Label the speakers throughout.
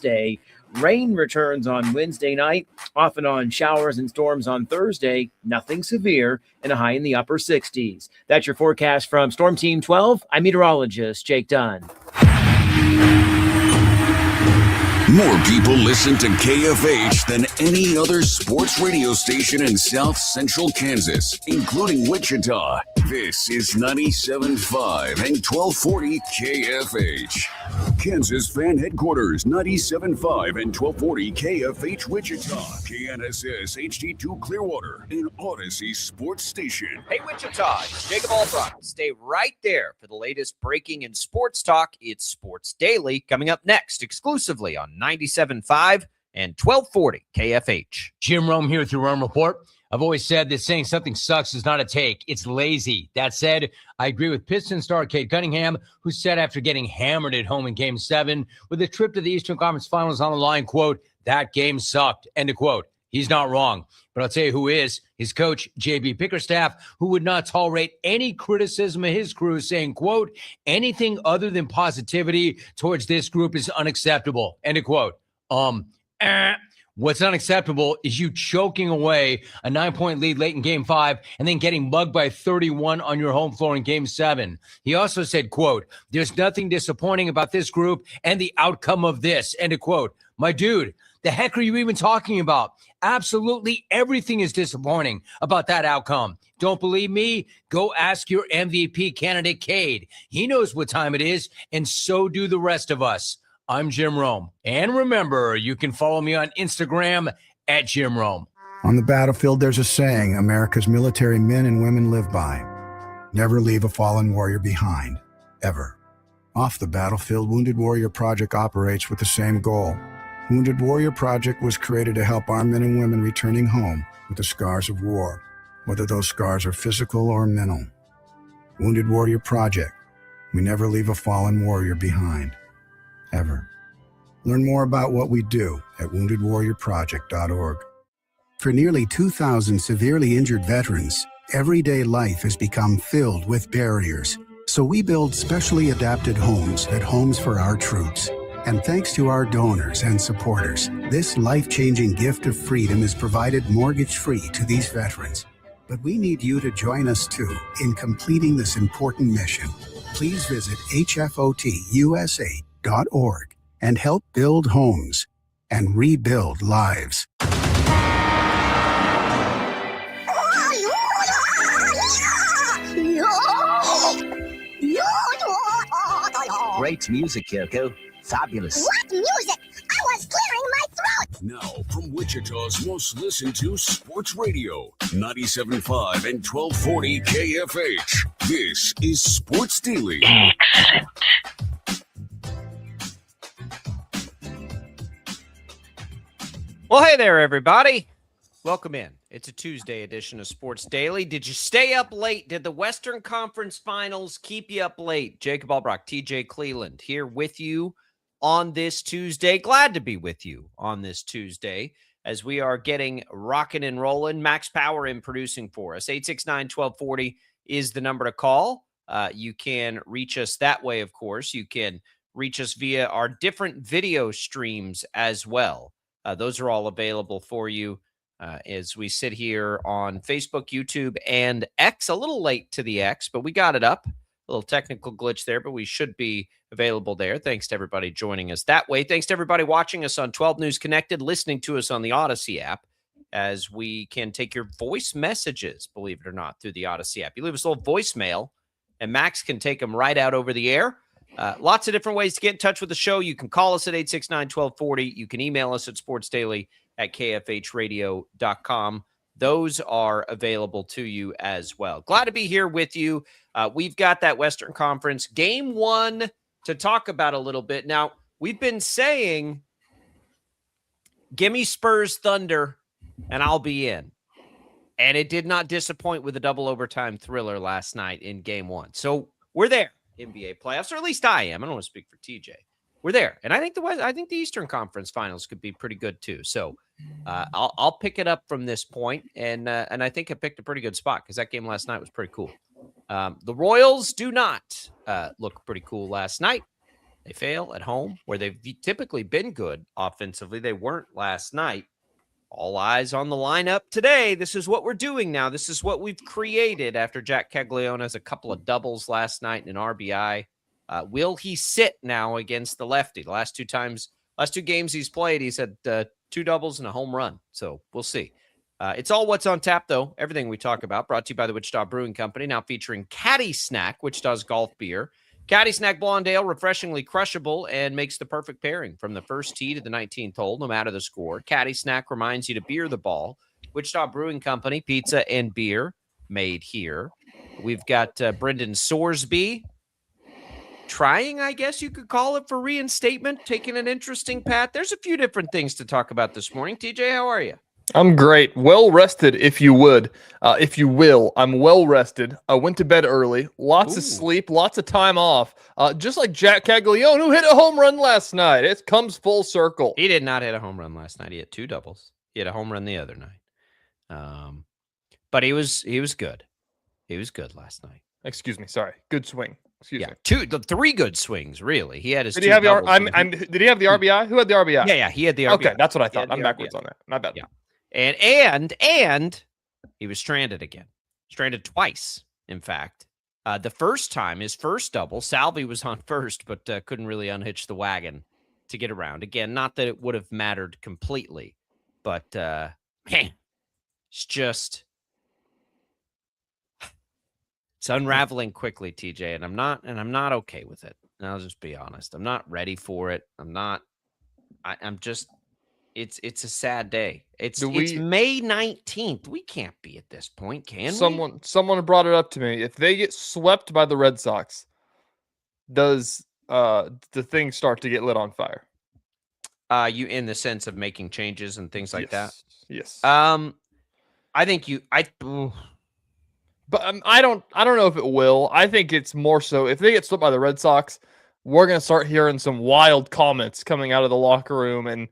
Speaker 1: Wednesday. Rain returns on Wednesday night, off and on showers and storms on Thursday. Nothing severe, and a high in the upper 60s. That's your forecast from Storm Team 12. I'm meteorologist Jake Dunn.
Speaker 2: More people listen to KFH than any other sports radio station in South Central Kansas, including Wichita. This is 97.5 and 1240 KFH. Kansas fan headquarters, 97.5 and 1240 KFH Wichita, KNSS HD2 Clearwater, and Odyssey Sports Station.
Speaker 3: Hey Wichita, it's Jacob Albrock. Stay right there for the latest breaking in sports talk. It's Sports Daily coming up next, exclusively on 97.5 and 1240 KFH.
Speaker 4: Jim Rome here with your Rome Report. I've always said that saying something sucks is not a take. It's lazy. That said, I agree with Pistons star Cade Cunningham, who said after getting hammered at home in Game 7, with a trip to the Eastern Conference Finals on the line, quote, "That game sucked," end of quote. He's not wrong. But I'll tell you who is. His coach, J.B. Bickerstaff, who would not tolerate any criticism of his crew, saying, quote, "Anything other than positivity towards this group is unacceptable," end of quote. What's unacceptable is you choking away a 9-point lead late in Game 5 and then getting mugged by 31 on your home floor in Game 7. He also said, quote, "There's nothing disappointing about this group and the outcome of this," end of quote. My dude, the heck are you even talking about? Absolutely everything is disappointing about that outcome. Don't believe me? Go ask your MVP candidate, Cade. He knows what time it is, and so do the rest of us. I'm Jim Rome. And remember, you can follow me on Instagram at Jim Rome.
Speaker 5: On the battlefield, there's a saying America's military men and women live by. Never leave a fallen warrior behind, ever. Off the battlefield, Wounded Warrior Project operates with the same goal. Wounded Warrior Project was created to help our men and women returning home with the scars of war, whether those scars are physical or mental. Wounded Warrior Project. We never leave a fallen warrior behind. Ever. Learn more about what we do at woundedwarriorproject.org. For nearly 2,000 severely injured veterans, everyday life has become filled with barriers. So we build specially adapted homes at Homes for Our Troops. And thanks to our donors and supporters, this life-changing gift of freedom is provided mortgage-free to these veterans. But we need you to join us too in completing this important mission. Please visit hfotusa.org and help build homes and rebuild lives.
Speaker 6: Great music, Kyoko. Fabulous.
Speaker 7: What music? I was clearing my throat.
Speaker 2: Now, from Wichita's most listened to sports radio, 97.5 and 1240 KFH. This is Sports Daily.
Speaker 7: Excellent.
Speaker 3: Well, hey there, everybody. Welcome in. It's a Tuesday edition of Sports Daily. Did you stay up late? Did the Western Conference Finals keep you up late? Jacob Albrock, TJ Cleland here with you on this Tuesday. Glad to be with you on this Tuesday as we are getting rocking and rolling. Max Power in producing for us. 869-1240 is the number to call. You can reach us that way, of course. You can reach us via our different video streams as well. Those are all available for you as we sit here on Facebook, YouTube, and X. A little late to the X, but we got it up. A little technical glitch there, but we should be available there. Thanks to everybody joining us that way. Thanks to everybody watching us on 12 News Connected, listening to us on the Odyssey app, as we can take your voice messages, believe it or not, through the Odyssey app. You leave us a little voicemail, and Max can take them right out over the air. Lots of different ways to get in touch with the show. You can call us at 869-1240. You can email us at sportsdaily@kfhradio.com. Those are available to you as well. Glad to be here with you. We've got that Western Conference Game 1 to talk about a little bit. Now, we've been saying, gimme Spurs Thunder, and I'll be in. And it did not disappoint with a double overtime thriller last night in Game 1. So we're there. NBA playoffs, or at least I am. I don't want to speak for TJ. We're there, and I think the Eastern Conference Finals could be pretty good too. So I'll pick it up from this point, and I think I picked a pretty good spot because that game last night was pretty cool. The Royals do not look pretty cool last night. They fail at home, where they've typically been good offensively. They weren't last night. All eyes on the lineup today. This is what we're doing now. This is what we've created after Jack Caglione has a couple of doubles last night and an RBI. Will he sit now against the lefty? The last two games he's played, he's had 2 doubles and a home run. So we'll see. It's all what's on tap, though. Everything we talk about brought to you by the Wichita Brewing Company, now featuring Caddy Snack, Wichita's golf beer. Caddy Snack Blonde Ale, refreshingly crushable and makes the perfect pairing from the first tee to the 19th hole, no matter the score. Caddy Snack reminds you to beer the ball. Wichita Brewing Company, pizza and beer made here. We've got Brendan Sorsby trying, I guess you could call it, for reinstatement, taking an interesting path. There's a few different things to talk about this morning. TJ, how are you?
Speaker 8: I'm great. Well rested, if you would. If you will. I'm well rested. I went to bed early. Lots of sleep. Lots of time off. Just like Jack Caglione, who hit a home run last night. It comes full circle.
Speaker 3: He did not hit a home run last night. He hit 2 doubles. He had a home run the other night. But he was good. He was good last night.
Speaker 8: Excuse me. Sorry. Good swing. Excuse me.
Speaker 3: 3 good swings, really. He had his.
Speaker 8: Did he have the Did he have the RBI? Who had the RBI?
Speaker 3: Yeah, he had the RBI.
Speaker 8: Okay, that's what I thought. I'm backwards on that. My bad.
Speaker 3: Yeah. And he was stranded again. Stranded twice, in fact. The first time, his first double, Salvi was on first, but couldn't really unhitch the wagon to get around. Again, not that it would have mattered completely, but man, it's unraveling quickly, TJ, and I'm not okay with it. And I'll just be honest. I'm not ready for it. I'm just. It's a sad day. It's May 19th. We can't be at this point, can we?
Speaker 8: Someone brought it up to me. If they get swept by the Red Sox, does the thing start to get lit on fire?
Speaker 3: You in the sense of making changes and things like that?
Speaker 8: Yes.
Speaker 3: I think
Speaker 8: but I don't know if it will. I think it's more so if they get swept by the Red Sox, we're gonna start hearing some wild comments coming out of the locker room and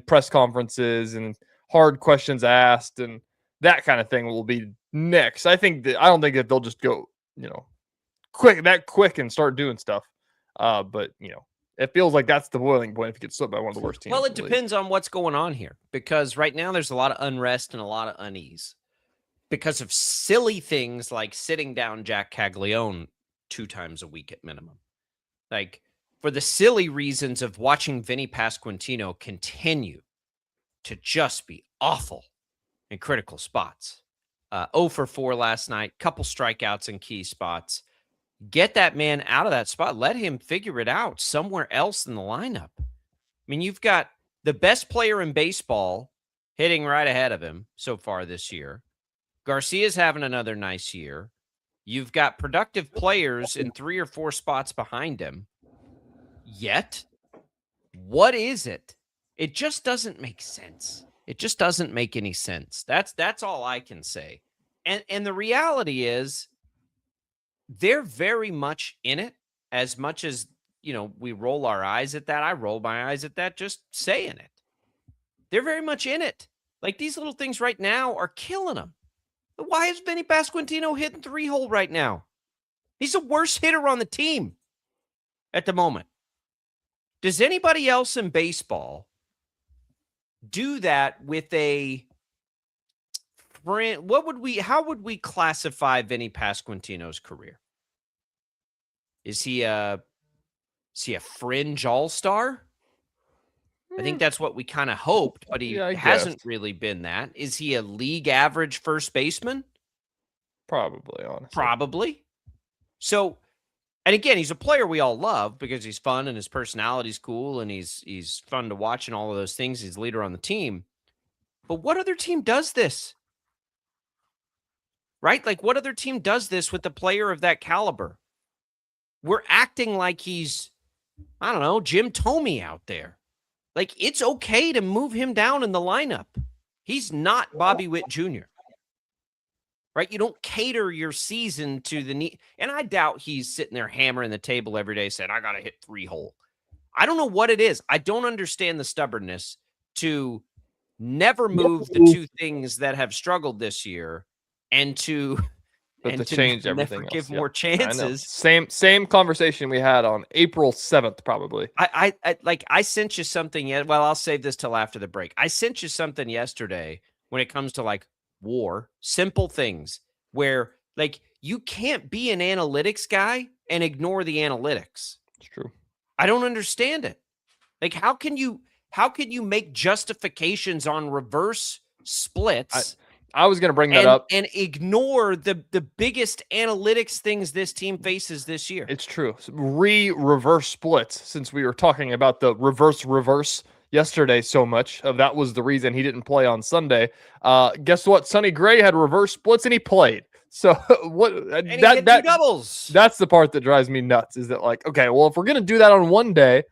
Speaker 8: press conferences and hard questions asked and that kind of thing will be next. I don't think that they'll just go, quick and start doing stuff. But it feels like that's the boiling point if you get swept by one of the worst teams.
Speaker 3: Well, it depends on what's going on here, because right now there's a lot of unrest and a lot of unease because of silly things like sitting down Jack Caglione 2 times a week at minimum. Like, for the silly reasons of watching Vinny Pasquantino continue to just be awful in critical spots. 0 for 4 last night, couple strikeouts in key spots. Get that man out of that spot. Let him figure it out somewhere else in the lineup. I mean, you've got the best player in baseball hitting right ahead of him so far this year. Garcia's having another nice year. You've got productive players in 3 or 4 spots behind him. Yet, what is it? It just doesn't make sense. It just doesn't make any sense. That's all I can say. And the reality is, they're very much in it. As much as we roll our eyes at that. I roll my eyes at that just saying it. They're very much in it. Like, these little things right now are killing them. Why is Vinny Pasquantino hitting 3-hole right now? He's the worst hitter on the team at the moment. Does anybody else in baseball do that with a friend? How would we classify Vinny Pasquantino's career? Is he a fringe all-star? I think that's what we kind of hoped, but he hasn't really been that. Is he a league average first baseman?
Speaker 8: Probably, honestly.
Speaker 3: Probably. So, and again, he's a player we all love because he's fun and his personality's cool and he's fun to watch and all of those things. He's the leader on the team. But what other team does this? Right? Like, what other team does this with a player of that caliber? We're acting like he's, I don't know, Jim Thome out there. Like, it's okay to move him down in the lineup. He's not Bobby Witt Jr., right? You don't cater your season to the need. And I doubt he's sitting there hammering the table every day saying, I got to hit 3-hole. I don't know what it is. I don't understand the stubbornness to never move the 2 things that have struggled this year and to
Speaker 8: but
Speaker 3: and
Speaker 8: to change
Speaker 3: never
Speaker 8: everything
Speaker 3: give
Speaker 8: else.
Speaker 3: more
Speaker 8: I know.
Speaker 3: chances.
Speaker 8: Same conversation we had on April 7th, probably.
Speaker 3: I sent you something yet. Well, I'll save this till after the break. I sent you something yesterday when it comes to like war, simple things where like you can't be an analytics guy and ignore the analytics.
Speaker 8: It's true.
Speaker 3: I don't understand it. Like, how can you make justifications on reverse splits?
Speaker 8: I was going to bring that up
Speaker 3: and ignore the biggest analytics things this team faces this year.
Speaker 8: It's true. Reverse splits, since we were talking about the reverse yesterday so much. That was the reason he didn't play on Sunday. Guess what? Sonny Gray had reverse splits and he played. So what?
Speaker 3: And he hit two doubles.
Speaker 8: That's the part that drives me nuts. Is that like, okay, well, if we're gonna do that on one day,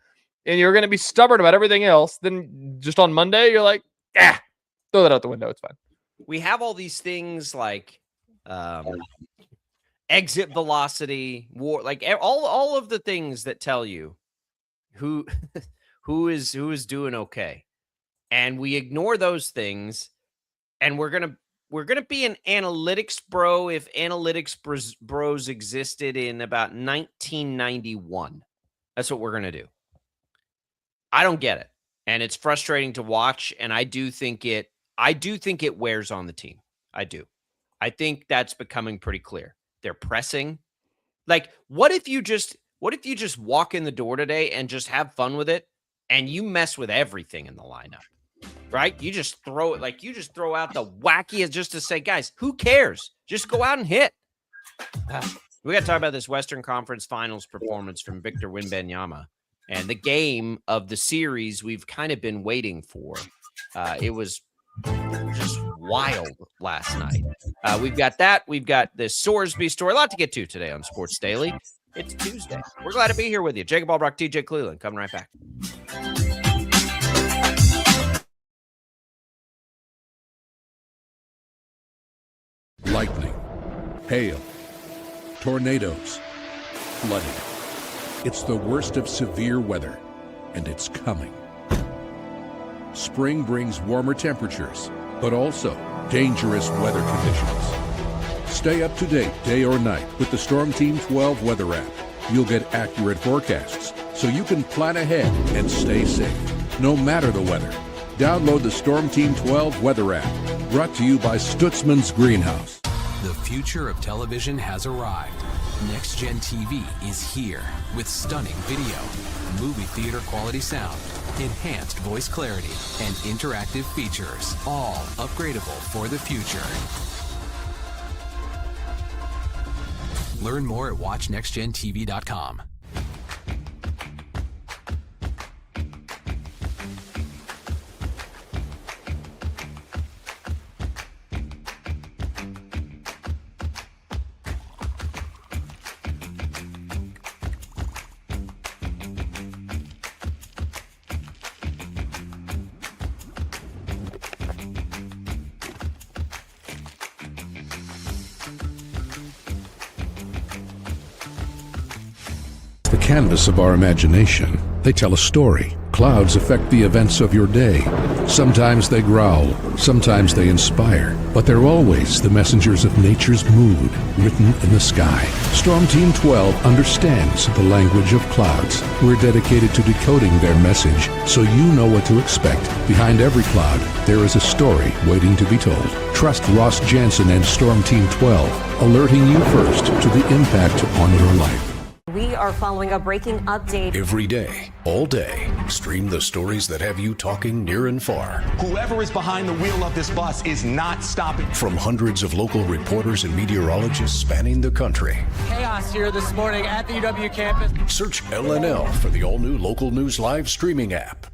Speaker 8: and you're gonna be stubborn about everything else, then just on Monday you're like, throw that out the window. It's fine.
Speaker 3: We have all these things like exit velocity, war, like all of the things that tell you who is doing okay, and we ignore those things, and we're gonna be an analytics bro if analytics bros existed in about 1991. That's what we're gonna do. I don't get it, and it's frustrating to watch, and I do think it wears on the team. I do. I think that's becoming pretty clear. They're pressing. Like, what if you just walk in the door today and just have fun with it, and you mess with everything in the lineup, right? You just throw out the wackiest just to say, guys, who cares? Just go out and hit. We got to talk about this Western Conference Finals performance from Victor Wembanyama and the game of the series we've kind of been waiting for. It was just wild last night. We've got that. We've got this Sorsby story. A lot to get to today on Sports Daily. It's Tuesday. We're glad to be here with you. Jacob Albrock, TJ Cleveland, coming right back.
Speaker 9: Lightning, hail, tornadoes, flooding. It's the worst of severe weather, and it's coming. Spring brings warmer temperatures, but also dangerous weather conditions. Stay up to date day or night with the Storm Team 12 weather app. You'll get accurate forecasts, so you can plan ahead and stay safe, no matter the weather. Download the Storm Team 12 weather app, brought to you by Stutzman's Greenhouse.
Speaker 10: The future of television has arrived. Next Gen TV is here with stunning video, movie theater quality sound, enhanced voice clarity, and interactive features, all upgradable for the future. Learn more at watchnextgentv.com.
Speaker 9: The canvas of our imagination. They tell a story. Clouds affect the events of your day. Sometimes they growl, sometimes they inspire, but they're always the messengers of nature's mood, written in the sky. Storm Team 12 understands the language of clouds. We're dedicated to decoding their message, so you know what to expect. Behind every cloud, there is a story waiting to be told. Trust Ross Jansen and Storm Team 12, alerting you first to the impact on your life.
Speaker 11: We are following a breaking update.
Speaker 12: Every day, all day, stream the stories that have you talking near and far.
Speaker 13: Whoever is behind the wheel of this bus is not stopping.
Speaker 12: From hundreds of local reporters and meteorologists spanning the country.
Speaker 14: Chaos here this morning at the UW campus.
Speaker 12: Search LNL for the all-new Local News Live streaming app.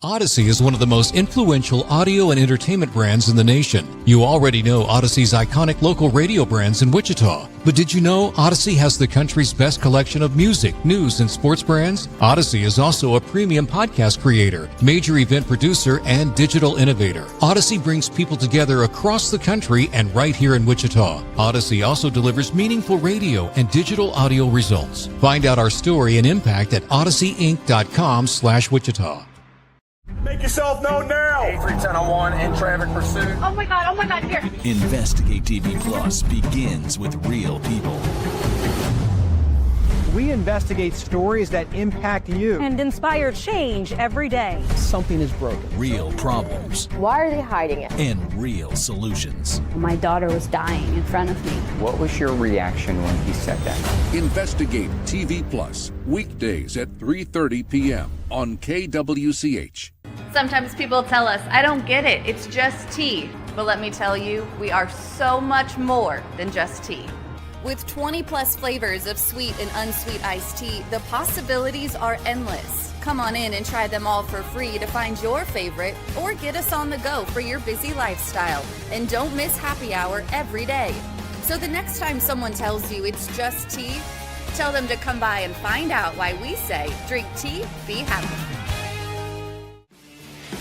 Speaker 15: Odyssey is one of the most influential audio and entertainment brands in the nation. You already know Odyssey's iconic local radio brands in Wichita. But did you know Odyssey has the country's best collection of music, news, and sports brands? Odyssey is also a premium podcast creator, major event producer, and digital innovator. Odyssey brings people together across the country and right here in Wichita. Odyssey also delivers meaningful radio and digital audio results. Find out our story and impact at odysseyin.com/Wichita.
Speaker 13: Make yourself known now.
Speaker 14: 83-1001 in traffic pursuit.
Speaker 7: Oh my god, here.
Speaker 16: Investigate TV Plus begins with real people.
Speaker 17: We investigate stories that impact you
Speaker 11: and inspire change every day.
Speaker 17: Something is broken.
Speaker 16: Real problems.
Speaker 18: Why are they hiding it?
Speaker 16: And real solutions.
Speaker 19: My daughter was dying in front of me.
Speaker 20: What was your reaction when he said that?
Speaker 9: Investigate TV Plus, weekdays at 3:30 p.m. on KWCH.
Speaker 21: Sometimes people tell us, I don't get it, it's just tea. But let me tell you, we are so much more than just tea.
Speaker 22: With 20 plus flavors of sweet and unsweet iced tea, the possibilities are endless. Come on in and try them all for free to find your favorite or get us on the go for your busy lifestyle. And don't miss happy hour every day. So the next time someone tells you it's just tea, tell them to come by and find out why we say drink tea, be happy.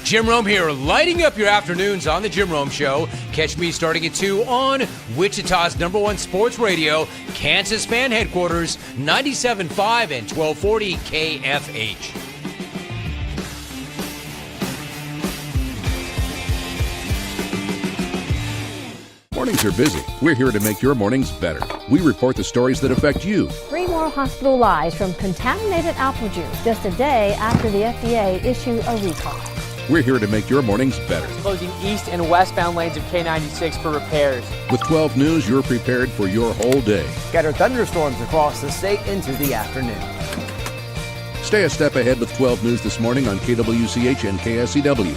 Speaker 4: Jim Rome here, lighting up your afternoons on The Jim Rome Show. Catch me starting at 2 on Wichita's #1 sports radio, Kansas Fan Headquarters, 97.5 and 1240 KFH.
Speaker 9: Mornings are busy. We're here to make your mornings better. We report the stories that affect you.
Speaker 23: 3 more hospital lies from contaminated apple juice just a day after the FDA issued a recall.
Speaker 9: We're here to make your mornings better.
Speaker 24: Closing east and westbound lanes of K96 for repairs.
Speaker 9: With 12 News, you're prepared for your whole day.
Speaker 1: Scattered thunderstorms across the state into the afternoon.
Speaker 9: Stay a step ahead with 12 News this morning on KWCH and KSCW.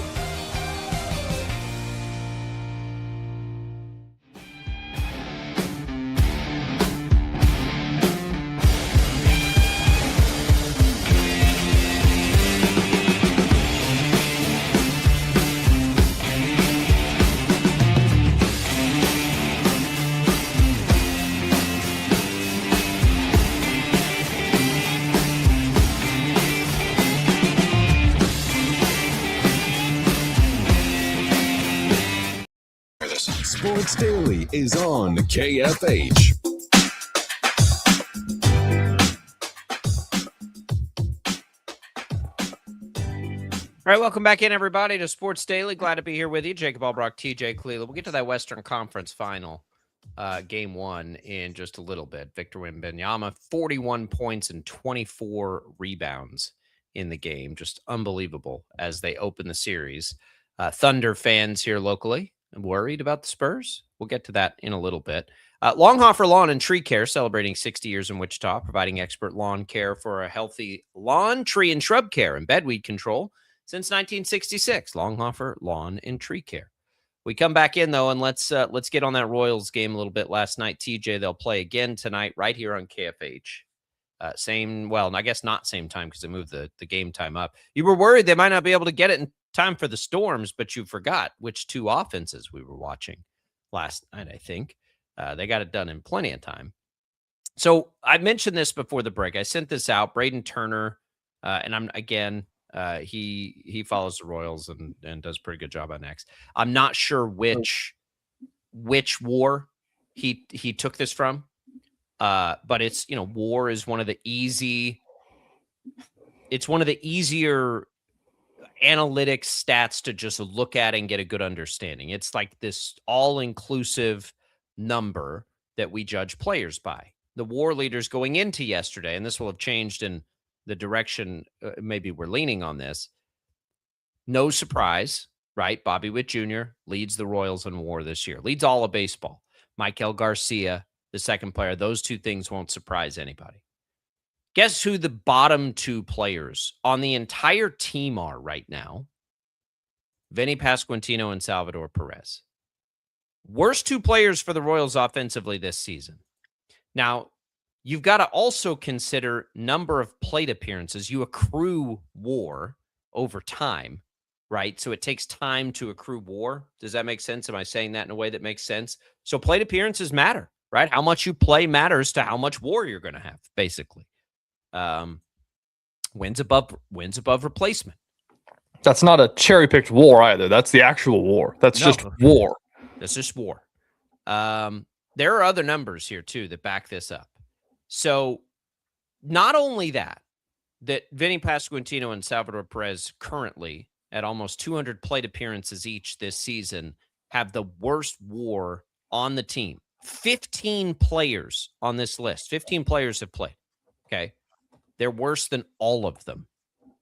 Speaker 2: Sports Daily is on KFH.
Speaker 3: All right, welcome back in, everybody, to Sports Daily. Glad to be here with you. Jacob Albrock, TJ Cleveland. We'll get to that Western Conference final, game 1, in just a little bit. Victor Wembanyama, 41 points and 24 rebounds in the game. Just unbelievable as they open the series. Thunder fans here locally worried about the Spurs. We'll get to that in a little bit. Longhofer Lawn and Tree Care, celebrating 60 years in Wichita, providing expert lawn care for a healthy lawn, tree, and shrub care and bedweed control since 1966. Longhofer Lawn and Tree Care. We come back in, though, and let's get on that Royals game a little bit. Last night, TJ, they'll play again tonight right here on KFH. I guess not same time because they moved the game time up. You were worried they might not be able to get it in time for the Storms, but you forgot which 2 offenses we were watching last night, I think. They got it done in plenty of time. So I mentioned this before the break. I sent this out. Braden Turner, he follows the Royals and does a pretty good job on X. I'm not sure which war he took this from, but it's, war is one of the easier analytics stats to just look at and get a good understanding. It's like this all-inclusive number that we judge players by. The war leaders going into yesterday, and this will have changed in the direction maybe we're leaning on this. No surprise, right? Bobby Witt Jr. leads the Royals in war this year, leads all of baseball. Michael Garcia, the second player, those 2 things won't surprise anybody. Guess who the bottom 2 players on the entire team are right now? Vinny Pasquantino and Salvador Perez. Worst 2 players for the Royals offensively this season. Now, you've got to also consider number of plate appearances. You accrue war over time, right? So it takes time to accrue war. Does that make sense? Am I saying that in a way that makes sense? So plate appearances matter, right? How much you play matters to how much war you're going to have, basically. Wins above replacement.
Speaker 8: That's not a cherry-picked war either. That's the actual war. That's just war.
Speaker 3: That's just war. There are other numbers here, too, that back this up. So not only that Vinny Pasquantino and Salvador Perez currently at almost 200 plate appearances each this season have the worst WAR on the team. 15 players on this list. 15 players have played. Okay. They're worse than all of them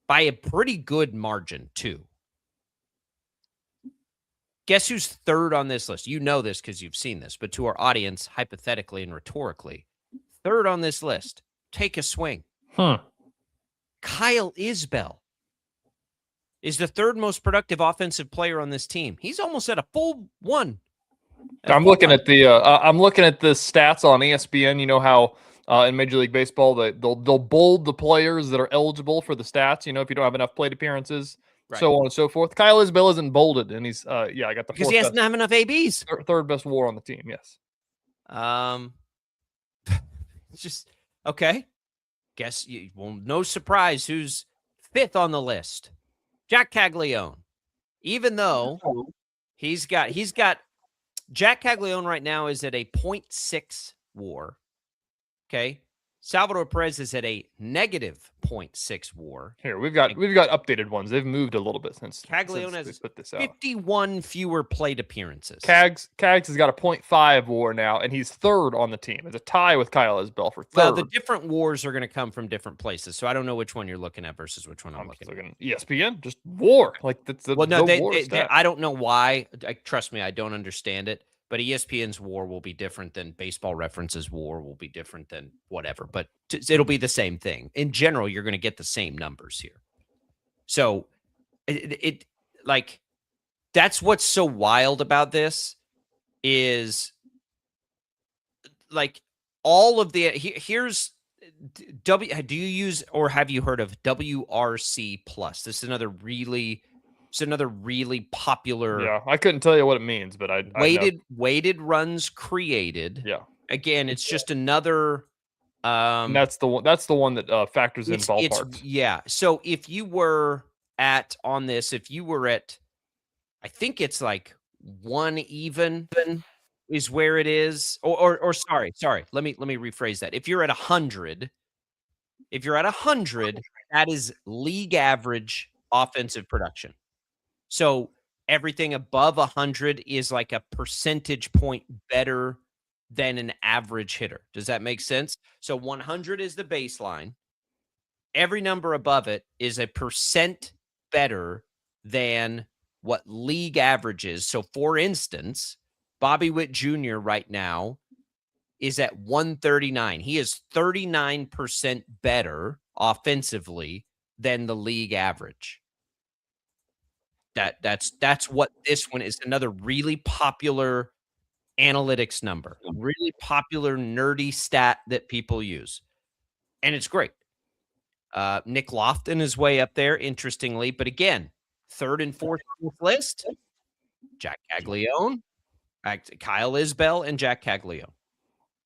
Speaker 3: by a pretty good margin, too. Guess who's third on this list? You know this because you've seen this, but to our audience, hypothetically and rhetorically, third on this list, take a swing. Kyle Isbell is the third most productive offensive player on this team. He's almost at a full one.
Speaker 8: I'm looking at the stats on ESPN. You know how in Major League Baseball they'll bold the players that are eligible for the stats. You know, if you don't have enough plate appearances, so on and so forth. Kyle Isbell isn't bolded, and he's I got the
Speaker 3: because he doesn't have enough ABs.
Speaker 8: Third best WAR on the team. Yes.
Speaker 3: It's just okay. Guess no surprise who's fifth on the list. Jack Caglione. Even though he's got Jack Caglione right now is at a 0.6 WAR. Okay. Salvador Perez is at a negative 0.6 WAR.
Speaker 8: Here, we've got updated ones. They've moved a little bit since
Speaker 3: Caglione has
Speaker 8: put this out.
Speaker 3: 51 fewer plate appearances.
Speaker 8: Cags has got a 0.5 WAR now, and he's third on the team. It's a tie with Kyle Isbell for third.
Speaker 3: Well, the different WARs are going to come from different places, so I don't know which one you're looking at versus which one I'm looking at.
Speaker 8: ESPN, just WAR. Like that's the
Speaker 3: they I don't know why. Trust me, I don't understand it. But ESPN's WAR will be different than Baseball Reference's WAR will be different than whatever. But it'll be the same thing. In general, you're going to get the same numbers here. So it that's what's so wild about this is like all of the here's do you use or have you heard of WRC plus? This is another really popular.
Speaker 8: Yeah, I couldn't tell you what it means, but I
Speaker 3: weighted runs created.
Speaker 8: Yeah.
Speaker 3: Again, it's just another.
Speaker 8: And that's the one. That's the one that factors in ballparks.
Speaker 3: Yeah. So if you were at I think it's like one even is where it is. Or sorry. Let me rephrase that. If you're at 100, that is league average offensive production. So everything above 100 is like a percentage point better than an average hitter. Does that make sense? So 100 is the baseline. Every number above it is a percent better than what league average is. So for instance, Bobby Witt Jr. right now is at 139. He is 39% better offensively than the league average. That's what this one is. Another really popular analytics number, really popular nerdy stat that people use, and it's great. Nick Lofton is way up there, interestingly, but again, third and fourth list: Jack Caglione, Kyle Isbell, and Jack Caglione,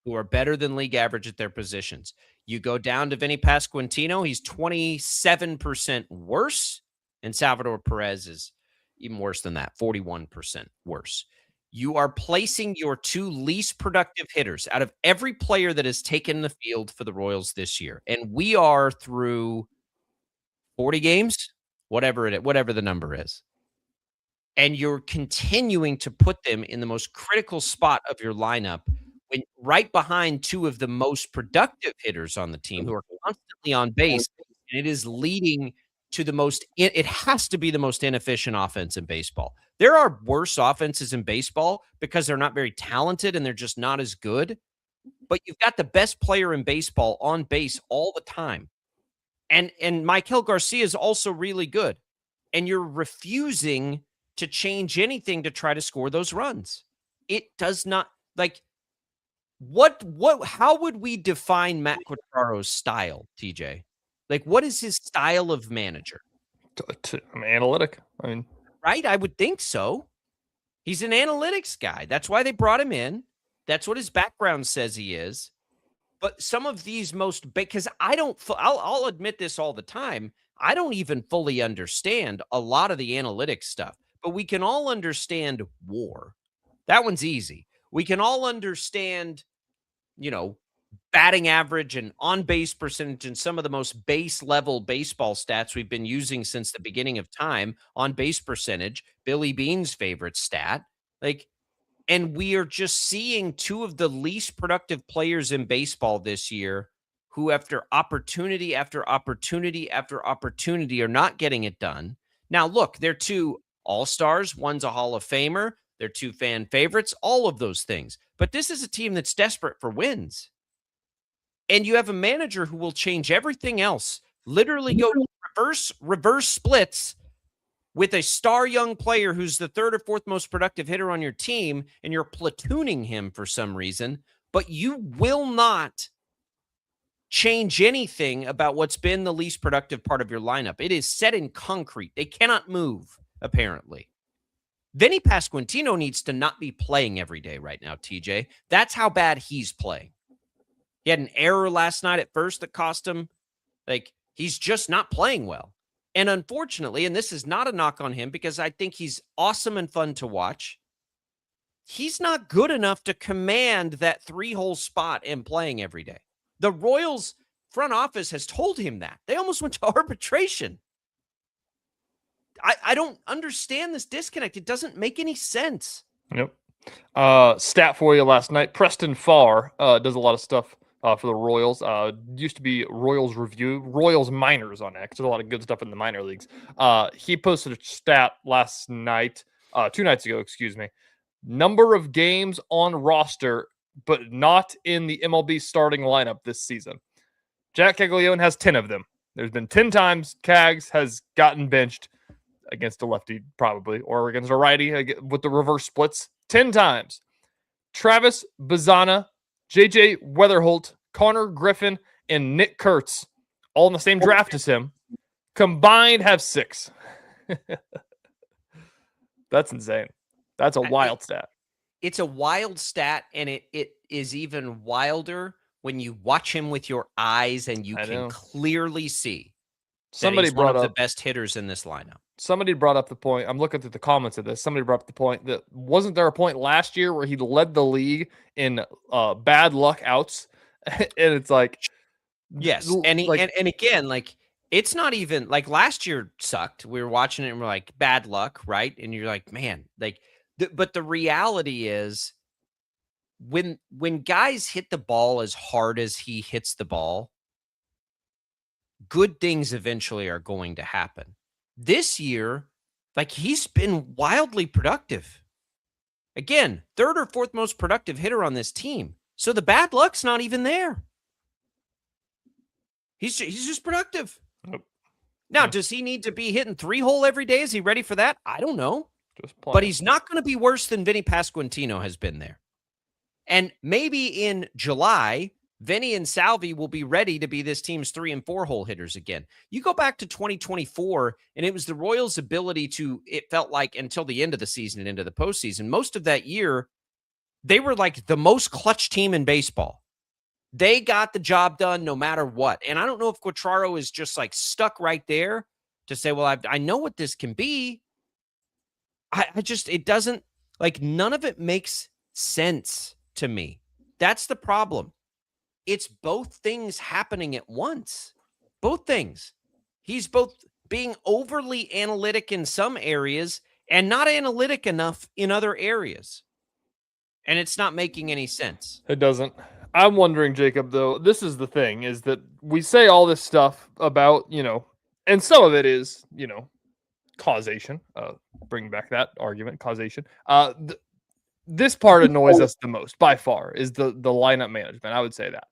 Speaker 3: who are better than league average at their positions. You go down to Vinny Pasquantino; he's 27% worse. And Salvador Perez is even worse than that, 41% worse. You are placing your two least productive hitters out of every player that has taken the field for the Royals this year. And we are through 40 games, whatever the number is. And you're continuing to put them in the most critical spot of your lineup when right behind two of the most productive hitters on the team who are constantly on base. And it is leading to it has to be the most inefficient offense in baseball. There are worse offenses in baseball because they're not very talented and they're just not as good. But you've got the best player in baseball on base all the time. And Michael Garcia is also really good. And you're refusing to change anything to try to score those runs. It does not how would we define Matt Quatraro's style, TJ? Like, what is his style of manager?
Speaker 8: Analytic. I mean,
Speaker 3: right? I would think so. He's an analytics guy. That's why they brought him in. That's what his background says he is. But some of these because I'll admit this all the time. I don't even fully understand a lot of the analytics stuff, but we can all understand WAR. That one's easy. We can all understand, batting average and on-base percentage and some of the most base-level baseball stats we've been using since the beginning of time. On-base percentage, Billy Beane's favorite stat. And we are just seeing two of the least productive players in baseball this year who, after opportunity after opportunity after opportunity, are not getting it done. Now, look, they're two all-stars. One's a Hall of Famer. They're two fan favorites, all of those things. But this is a team that's desperate for wins. And you have a manager who will change everything else, literally go reverse splits with a star young player who's the third or fourth most productive hitter on your team, and you're platooning him for some reason, but you will not change anything about what's been the least productive part of your lineup. It is set in concrete. They cannot move, apparently. Vinny Pasquantino needs to not be playing every day right now, TJ. That's how bad he's playing. He had an error last night at first that cost him. He's just not playing well. And unfortunately, and this is not a knock on him because I think he's awesome and fun to watch, he's not good enough to command that 3-hole spot and playing every day. The Royals front office has told him that. They almost went to arbitration. I don't understand this disconnect. It doesn't make any sense.
Speaker 8: Yep. Stat for you last night. Preston Farr does a lot of stuff for the Royals. Used to be Royals Review, Royals Minors on X. There's a lot of good stuff in the minor leagues. He posted a stat last night, 2 nights ago, excuse me. Number of games on roster, but not in the MLB starting lineup this season. Jack Caglione has 10 of them. There's been 10 times Cags has gotten benched against a lefty, probably, or against a righty with the reverse splits. 10 times. Travis Bazzana, JJ Weatherholt, Connor Griffin, and Nick Kurtz, all in the same draft as him, combined have 6. That's insane. That's a wild stat.
Speaker 3: It's a wild stat, and it is even wilder when you watch him with your eyes and you can clearly see
Speaker 8: somebody
Speaker 3: he's
Speaker 8: brought
Speaker 3: one of
Speaker 8: up
Speaker 3: the best hitters in this lineup.
Speaker 8: Somebody brought up the point. I'm looking through the comments of this. Somebody brought up the point that wasn't there a point last year where he led the league in bad luck outs, and it's like,
Speaker 3: yes, and again, it's not even like last year sucked. We were watching it and we're like, bad luck, right? And you're like, man, but the reality is, when guys hit the ball as hard as he hits the ball, good things eventually are going to happen. This year, he's been wildly productive. Again, third or fourth most productive hitter on this team. So the bad luck's not even there. He's just productive.
Speaker 8: Nope.
Speaker 3: Now, does he need to be hitting 3-hole every day? Is he ready for that? I don't know. But he's not going to be worse than Vinny Pasquantino has been there. And maybe in July, Vinny and Salvi will be ready to be this team's 3- and 4-hole hitters again. You go back to 2024, and it was the Royals' ability to, it felt like until the end of the season and into the postseason, most of that year, they were like the most clutch team in baseball. They got the job done no matter what. And I don't know if Quatraro is just stuck right there to say, well, I know what this can be. It doesn't, none of it makes sense to me. That's the problem. It's both things happening at once. Both things. He's both being overly analytic in some areas and not analytic enough in other areas. And it's not making any sense.
Speaker 8: It doesn't. I'm wondering, Jacob, though, this is the thing, is that we say all this stuff about, and some of it is, causation. Bring back that argument, causation. This part annoys us the most, by far, is the lineup management. I would say that.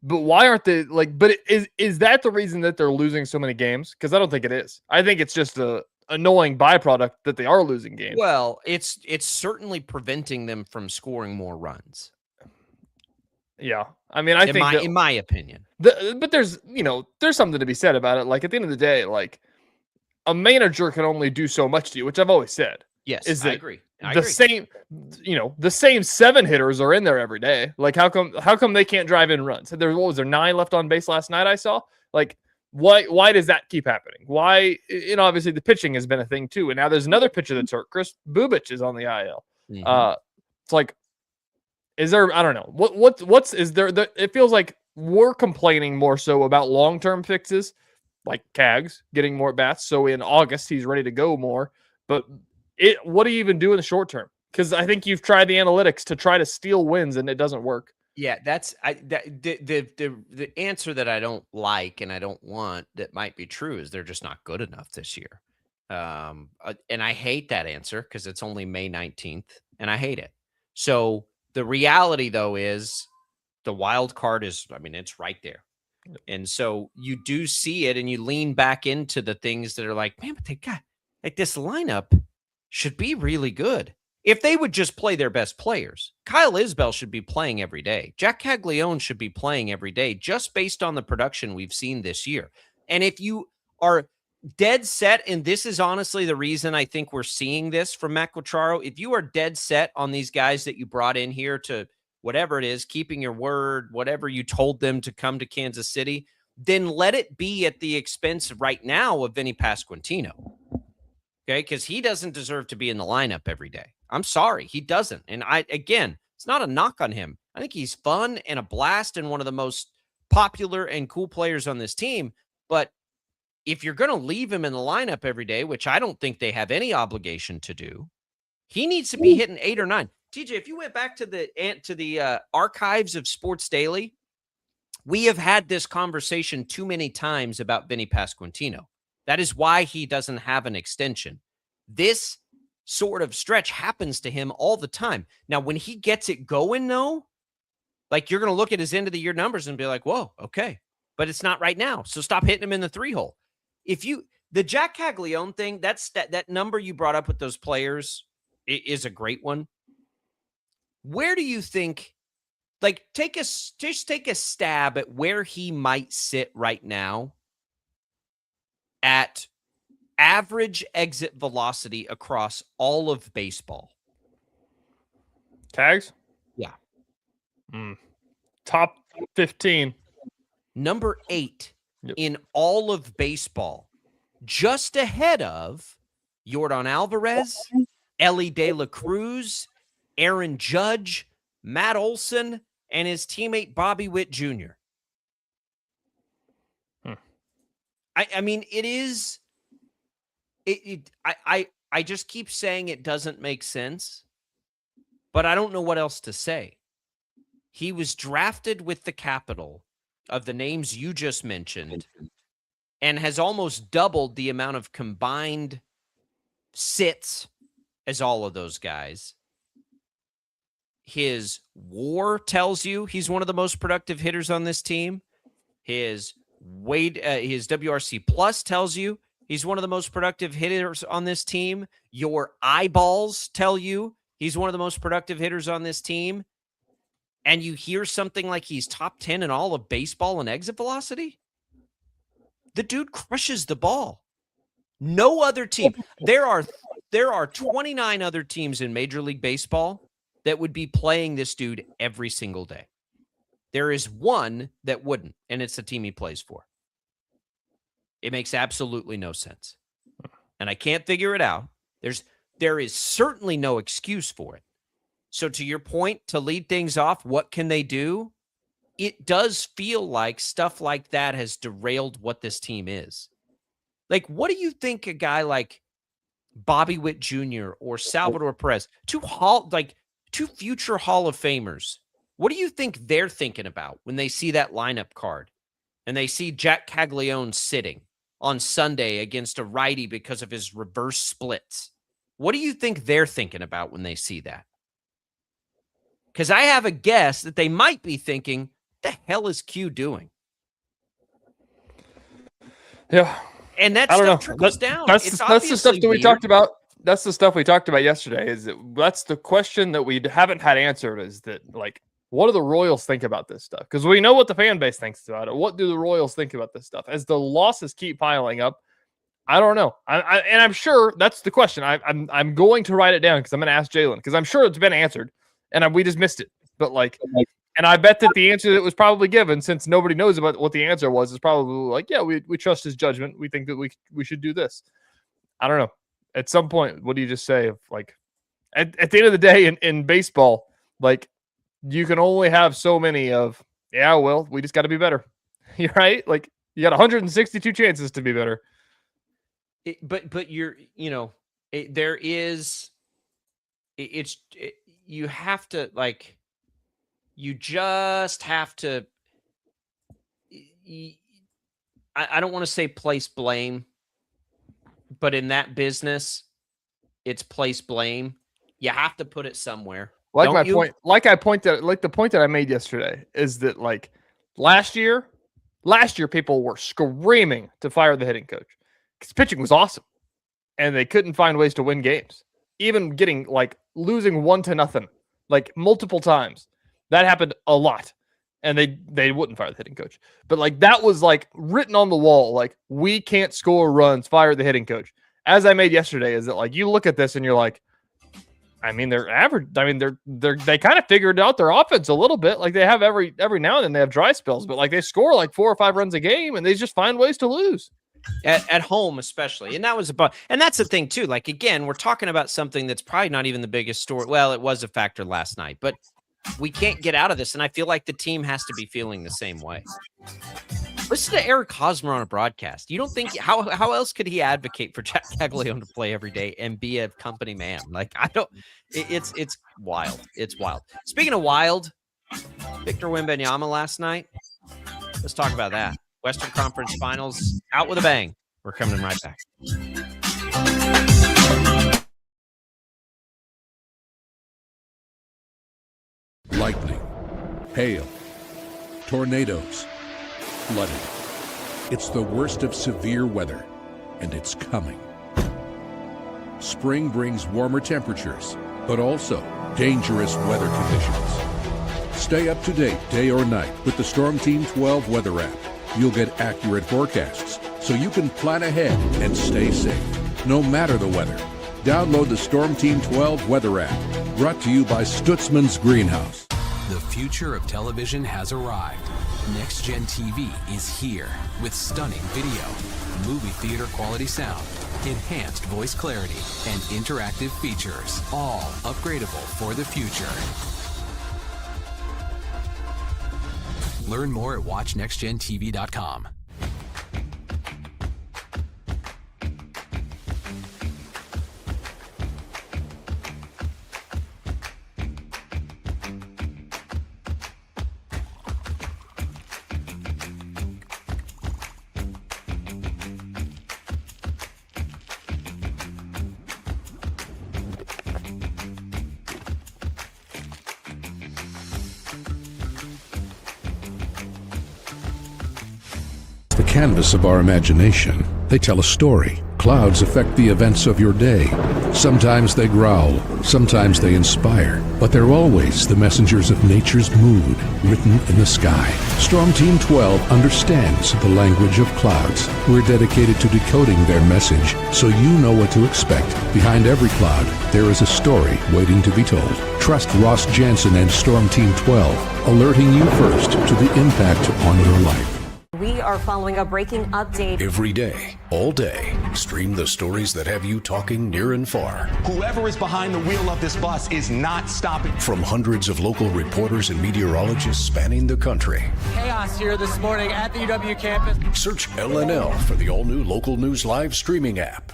Speaker 8: But why aren't they but is that the reason that they're losing so many games? Because I don't think it is. I think it's just a annoying byproduct that they are losing games.
Speaker 3: Well, it's certainly preventing them from scoring more runs.
Speaker 8: Yeah. I mean, I think
Speaker 3: in my opinion.
Speaker 8: But there's something to be said about it. At the end of the day, a manager can only do so much to you, which I've always said.
Speaker 3: Yes, I agree.
Speaker 8: Same, the same 7 hitters are in there every day. How come they can't drive in runs? Was there 9 left on base last night? I saw. Why does that keep happening? Why? Obviously the pitching has been a thing too, and now there's another pitcher that's hurt. Chris Bubich is on the IL.
Speaker 3: Mm-hmm.
Speaker 8: It's Is there? I don't know. What's is there? It feels like we're complaining more so about long-term fixes, like Cags getting more at bats. So in August he's ready to go more. But what do you even do in the short term? Because I think you've tried the analytics to try to steal wins and it doesn't work.
Speaker 3: Yeah, the answer that I don't like and I don't want that might be true is they're just not good enough this year. And I hate that answer because it's only May 19th and I hate it. So the reality though is the wild card is, I mean, it's right there. And so you do see it and you lean back into the things that are like, man, but they got like this lineup should be really good. If they would just play their best players, Kyle Isbell should be playing every day. Jack Caglione should be playing every day just based on the production we've seen this year. And if you are dead set, and this is honestly the reason I think we're seeing this from Matt Quatraro, if you are dead set on these guys that you brought in here to whatever it is, keeping your word, whatever you told them to come to Kansas City, then let it be at the expense right now of Vinny Pasquantino. Okay, because he doesn't deserve to be in the lineup every day. I'm sorry, he doesn't. And again, it's not a knock on him. I think he's fun and a blast and one of the most popular and cool players on this team. But if you're going to leave him in the lineup every day, which I don't think they have any obligation to do, he needs to be hitting 8 or 9. TJ, if you went back to the archives of Sports Daily, we have had this conversation too many times about Vinny Pasquantino. That is why he doesn't have an extension. This sort of stretch happens to him all the time. Now, when he gets it going, though, like you're going to look at his end of the year numbers and be like, whoa, okay. But it's not right now. So stop hitting him in the 3-hole. The Jack Caglione thing, that number you brought up with those players is a great one. Where do you think, like, take a stab at where he might sit right now at average exit velocity across all of baseball?
Speaker 8: Tags?
Speaker 3: Yeah.
Speaker 8: Top 15.
Speaker 3: Number 8 in all of baseball, just ahead of Yordan Alvarez, Ellie De La Cruz, Aaron Judge, Matt Olson, and his teammate Bobby Witt Jr. I mean, it is. I just keep saying it doesn't make sense, but I don't know what else to say. He was drafted with the capital of the names you just mentioned and has almost doubled the amount of combined sits as all of those guys. His WAR tells you he's one of the most productive hitters on this team. His WRC plus tells you he's one of the most productive hitters on this team. Your eyeballs tell you he's one of the most productive hitters on this team. And you hear something like he's top 10 in all of baseball in exit velocity? The dude crushes the ball. No other team. There are 29 other teams in Major League Baseball that would be playing this dude every single day. There is one that wouldn't, and it's the team he plays for. It makes absolutely no sense. And I can't figure it out. There is certainly no excuse for it. So to your point, to lead things off, what can they do? It does feel like stuff like that has derailed what this team is. Like, what do you think a guy like Bobby Witt Jr. or Salvador Perez, two future Hall of Famers, what do you think they're thinking about when they see that lineup card and they see Jack Caglione sitting on Sunday against a righty because of his reverse splits? What do you think they're thinking about when they see that? Because I have a guess that they might be thinking, what the hell is Q doing?
Speaker 8: Yeah.
Speaker 3: And that stuff trickles down.
Speaker 8: That's the stuff that we talked about. That's the stuff we talked about yesterday. That's the question that we haven't had answered, is that, like, what do the Royals think about this stuff? Because we know what the fan base thinks about it. What do the Royals think about this stuff? As the losses keep piling up, I don't know. And I'm sure that's the question. I'm going to write it down because I'm going to ask Jalen, because I'm sure it's been answered and we just missed it. But and I bet that the answer that was probably given, since nobody knows about what the answer was, is probably like, yeah, we trust his judgment. We think that we should do this. I don't know. At some point, what do you just say? Of like, at the end of the day in baseball, like, you can only have so many of, yeah, well, we just got to be better. You're right. Like, you got 162 chances to be better.
Speaker 3: But you're, there is, you have to, like, you just have to, I don't want to say place blame, but in that business, it's place blame. You have to put it somewhere.
Speaker 8: Like the point that I made yesterday is that, like, last year people were screaming to fire the hitting coach because pitching was awesome and they couldn't find ways to win games. Even getting, like, losing 1-0, like, multiple times. That happened a lot. And they wouldn't fire the hitting coach. But, like, that was, like, written on the wall. Like, we can't score runs, fire the hitting coach. As I made yesterday, is that, like, you look at this and you're like, I mean, they're average. I mean, they kind of figured out their offense a little bit. Like, they have every now and then they have dry spells, but, like, they score like 4 or 5 runs a game and they just find ways to lose.
Speaker 3: At home, especially. And that's the thing too. Like, again, we're talking about something that's probably not even the biggest story. Well, it was a factor last night, but we can't get out of this. And I feel like the team has to be feeling the same way. Listen to Eric Hosmer on a broadcast. You don't think how else could he advocate for Jack Caglione to play every day and be a company man? Like, it's wild. It's wild. Speaking of wild, Victor Wembanyama last night. Let's talk about that. Western Conference Finals out with a bang. We're coming right back.
Speaker 9: Lightning, hail, tornadoes, flooding. It's the worst of severe weather, and it's coming. Spring brings warmer temperatures, but also dangerous weather conditions. Stay up to date day or night with the Storm Team 12 weather app. You'll get accurate forecasts, so you can plan ahead and stay safe, no matter the weather. Download the Storm Team 12 weather app, brought to you by Stutzman's Greenhouse.
Speaker 12: The future of television has arrived. Next Gen TV is here with stunning video, movie theater quality sound, enhanced voice clarity, and interactive features, all upgradable for the future. Learn more at watchnextgentv.com.
Speaker 9: The canvas of our imagination. They tell a story. Clouds affect the events of your day. Sometimes they growl, sometimes they inspire, but they're always the messengers of nature's mood, written in the sky. Storm Team 12 understands the language of clouds. We're dedicated to decoding their message, so you know what to expect. Behind every cloud, there is a story waiting to be told. Trust Ross Jansen and Storm Team 12, alerting you first to the impact on your life.
Speaker 11: We are following a breaking update.
Speaker 12: Every day, all day, stream the stories that have you talking near and far.
Speaker 13: Whoever is behind the wheel of this bus is not stopping.
Speaker 12: From hundreds of local reporters and meteorologists spanning the country.
Speaker 24: Chaos here this morning at the UW campus.
Speaker 12: Search LNL for the all-new Local News Live streaming app.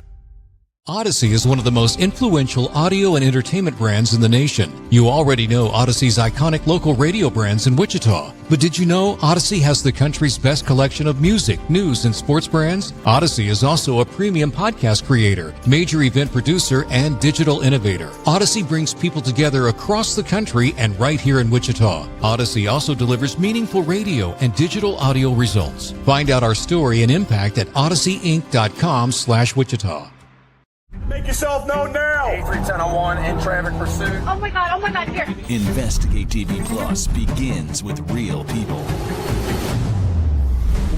Speaker 15: Odyssey is one of the most influential audio and entertainment brands in the nation. You already know Odyssey's iconic local radio brands in Wichita. But did you know Odyssey has the country's best collection of music, news, and sports brands? Odyssey is also a premium podcast creator, major event producer, and digital innovator. Odyssey brings people together across the country and right here in Wichita. Odyssey also delivers meaningful radio and digital audio results. Find out our story and impact at odysseyinc.com/Wichita.
Speaker 14: Make yourself known now. 83-10-01 in traffic pursuit.
Speaker 7: Oh my God, here.
Speaker 16: Investigate TV Plus begins with real people.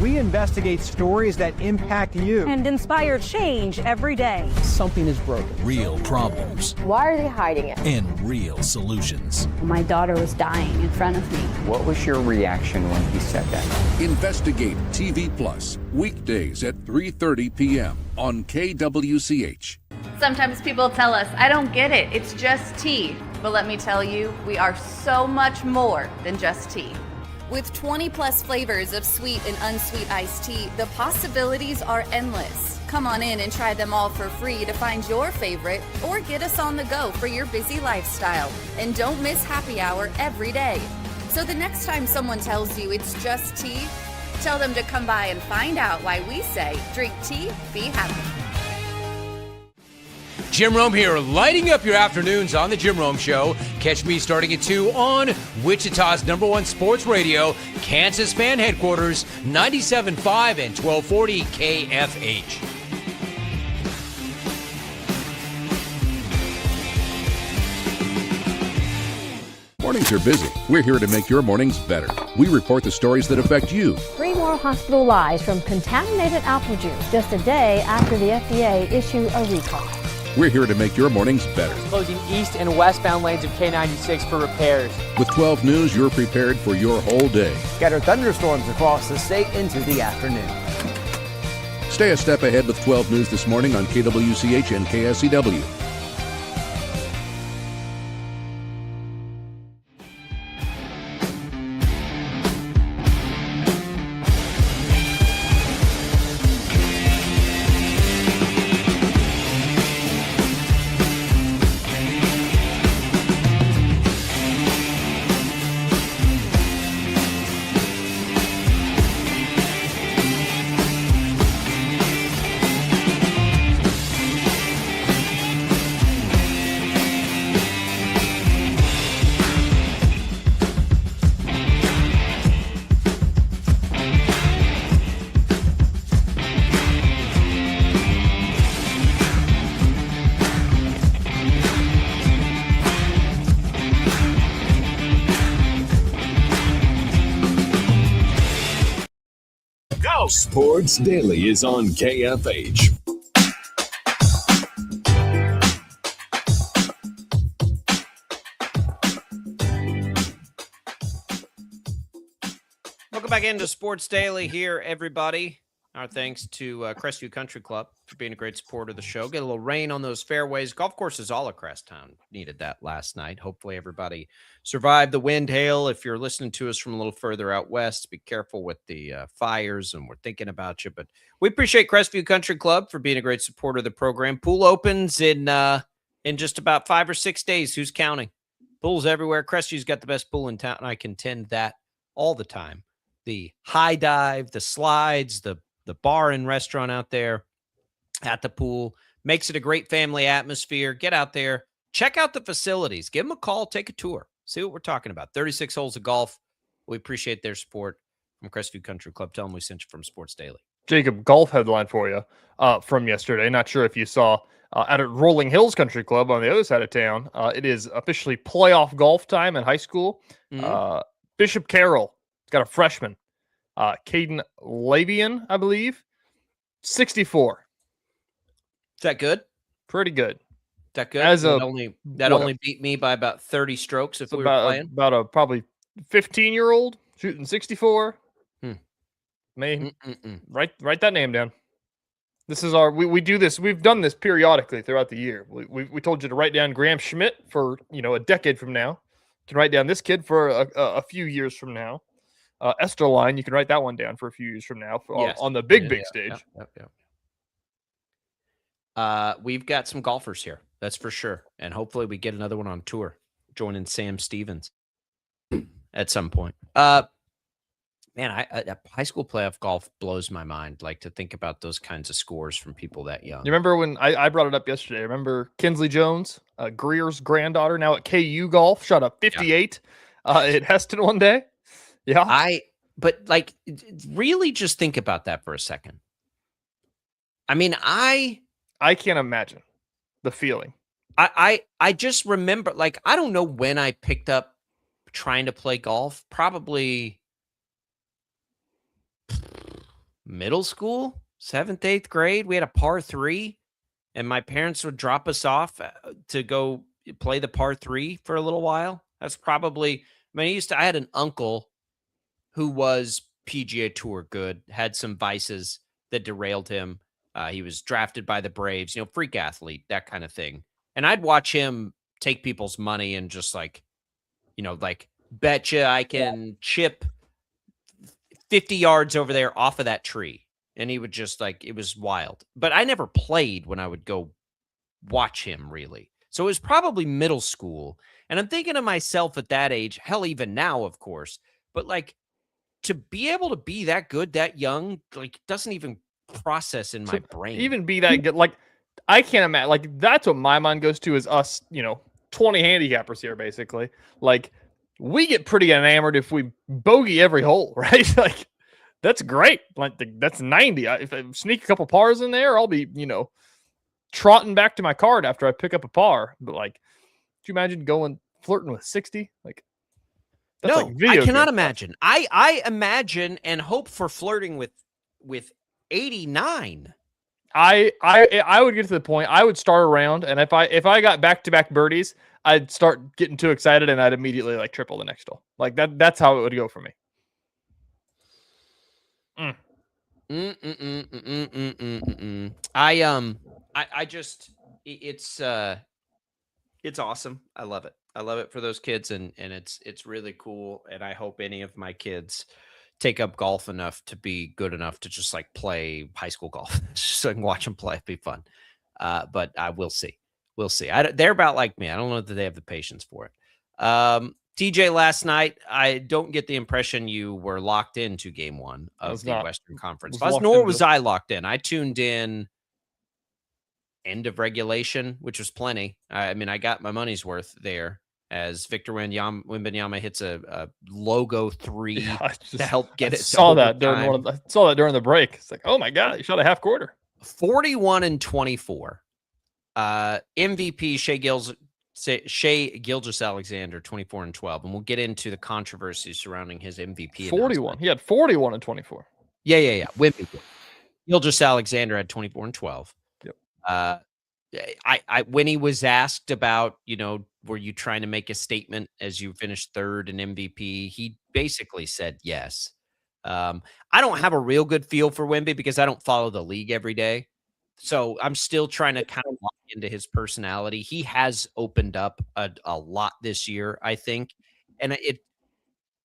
Speaker 17: We investigate stories that impact you
Speaker 11: and inspire change every day.
Speaker 17: Something is broken.
Speaker 16: Real problems.
Speaker 22: Why are they hiding it?
Speaker 16: And real solutions.
Speaker 19: My daughter was dying in front of me.
Speaker 20: What was your reaction when he said that?
Speaker 9: Investigate TV Plus, weekdays at 3:30 p.m. on KWCH.
Speaker 21: Sometimes people tell us, I don't get it. It's just tea. But let me tell you, we are so much more than just tea.
Speaker 22: With 20 plus flavors of sweet and unsweet iced tea, the possibilities are endless. Come on in and try them all for free to find your favorite or get us on the go for your busy lifestyle. And don't miss happy hour every day. So the next time someone tells you it's just tea, tell them to come by and find out why we say drink tea, be happy.
Speaker 4: Jim Rome here, lighting up your afternoons on The Jim Rome Show. Catch me starting at 2 on Wichita's #1 sports radio, Kansas Fan Headquarters, 97.5 and 1240 KFH.
Speaker 9: Mornings are busy. We're here to make your mornings better. We report the stories that affect you.
Speaker 23: 3 more hospital lies from contaminated apple juice just a day after the FDA issue a recall.
Speaker 9: We're here to make your mornings better.
Speaker 24: Closing east and westbound lanes of K96 for repairs.
Speaker 9: With 12 News, you're prepared for your whole day.
Speaker 1: Scattered thunderstorms across the state into the afternoon.
Speaker 9: Stay a step ahead with 12 News this morning on KWCH and KSCW.
Speaker 2: Sports Daily is on KFH.
Speaker 3: Welcome back into Sports Daily here, everybody. Our thanks to Crestview Country Club for being a great supporter of the show. Get a little rain on those fairways. Golf courses all across town needed that last night. Hopefully everybody survived the wind, hail. If you're listening to us from a little further out west, be careful with the fires, and we're thinking about you. But we appreciate Crestview Country Club for being a great supporter of the program. Pool opens in just about 5 or 6 days. Who's counting? Pools everywhere. Crestview's got the best pool in town. I contend that all the time. The high dive, the slides, the bar and restaurant out there at the pool makes it a great family atmosphere. Get out there, check out the facilities, give them a call, take a tour, see what we're talking about. 36 holes of golf. We appreciate their support from Crestview Country Club. Tell them we sent you from Sports Daily.
Speaker 8: Jacob, golf headline for you from yesterday. Not sure if you saw out at Rolling Hills Country Club on the other side of town. It is officially playoff golf time in high school. Bishop Carroll got a freshman. Caden Lavian, I believe, 64.
Speaker 3: Is that good?
Speaker 8: Pretty good.
Speaker 3: Is that good?
Speaker 8: As
Speaker 3: that only beat me by about 30 strokes if we were playing.
Speaker 8: About a probably 15-year-old shooting 64. Write that name down. This is we do this. We've done this periodically throughout the year. We told you to write down Graham Schmidt for a decade from now. You can write down this kid for a few years from now. Esterline, you can write that one down for a few years from now on the big stage.
Speaker 3: We've got some golfers here, that's for sure. And hopefully we get another one on tour, joining Sam Stevens at some point. High school playoff golf blows my mind. Like to think about those kinds of scores from people that young.
Speaker 8: You remember when I brought it up yesterday? I remember Kinsley Jones, Greer's granddaughter, now at KU Golf, shot up 58 at Heston one day. Yeah.
Speaker 3: But really just think about that for a second. I mean, I
Speaker 8: can't imagine the feeling.
Speaker 3: I just remember, I don't know when I picked up trying to play golf, probably middle school, 7th, 8th grade. We had a par 3 and my parents would drop us off to go play the par 3 for a little while. That's probably, I had an uncle who was PGA Tour good, had some vices that derailed him. He was drafted by the Braves, freak athlete, that kind of thing. And I'd watch him take people's money and just like, like betcha I can chip 50 yards over there off of that tree. And he would just like, it was wild. But I never played when I would go watch him really. So it was probably middle school. And I'm thinking to myself at that age, hell, even now, of course, but like to be able to be that good, that young, like doesn't even process in my brain.
Speaker 8: Even be that good. Like, I can't imagine. Like, that's what my mind goes to is us, 20 handicappers here, basically. Like, we get pretty enamored if we bogey every hole, right? Like, that's great. Like, that's 90. If I sneak a couple pars in there, I'll be, trotting back to my card after I pick up a par. But, like, could you imagine flirting with 60? Like, that's
Speaker 3: no,
Speaker 8: like video
Speaker 3: I cannot
Speaker 8: game
Speaker 3: imagine. I imagine and hope for flirting with 89.
Speaker 8: I would get to the point. I would start around, and if I got back-to-back birdies, I'd start getting too excited, and I'd immediately like triple the next hole. Like that. That's how it would go for me.
Speaker 3: I just it's awesome. I love it. I love it for those kids, and it's really cool. And I hope any of my kids take up golf enough to be good enough to just like play high school golf, just so I can watch them play. It'd be fun. But I will see. We'll see. They're about like me. I don't know that they have the patience for it. TJ, last night, I don't get the impression you were locked into game one of the Western Conference. Nor was I locked in. I tuned in end of regulation, which was plenty. I mean, I got my money's worth there as Victor Wembanyama hits a logo three to help get it.
Speaker 8: I saw that during the break. It's like, oh my God, he shot a half quarter.
Speaker 3: 41-24. MVP Shai Gilgeous-Alexander, 24-12, and we'll get into the controversy surrounding his MVP.
Speaker 8: 41. He had 41-24.
Speaker 3: Yeah. Wemby. Gilgeous-Alexander had 24-12.
Speaker 8: Yep.
Speaker 3: I when he was asked about, were you trying to make a statement as you finished third in MVP, he basically said yes. I don't have a real good feel for Wemby because I don't follow the league every day. So I'm still trying to kind of lock into his personality. He has opened up a lot this year, I think. And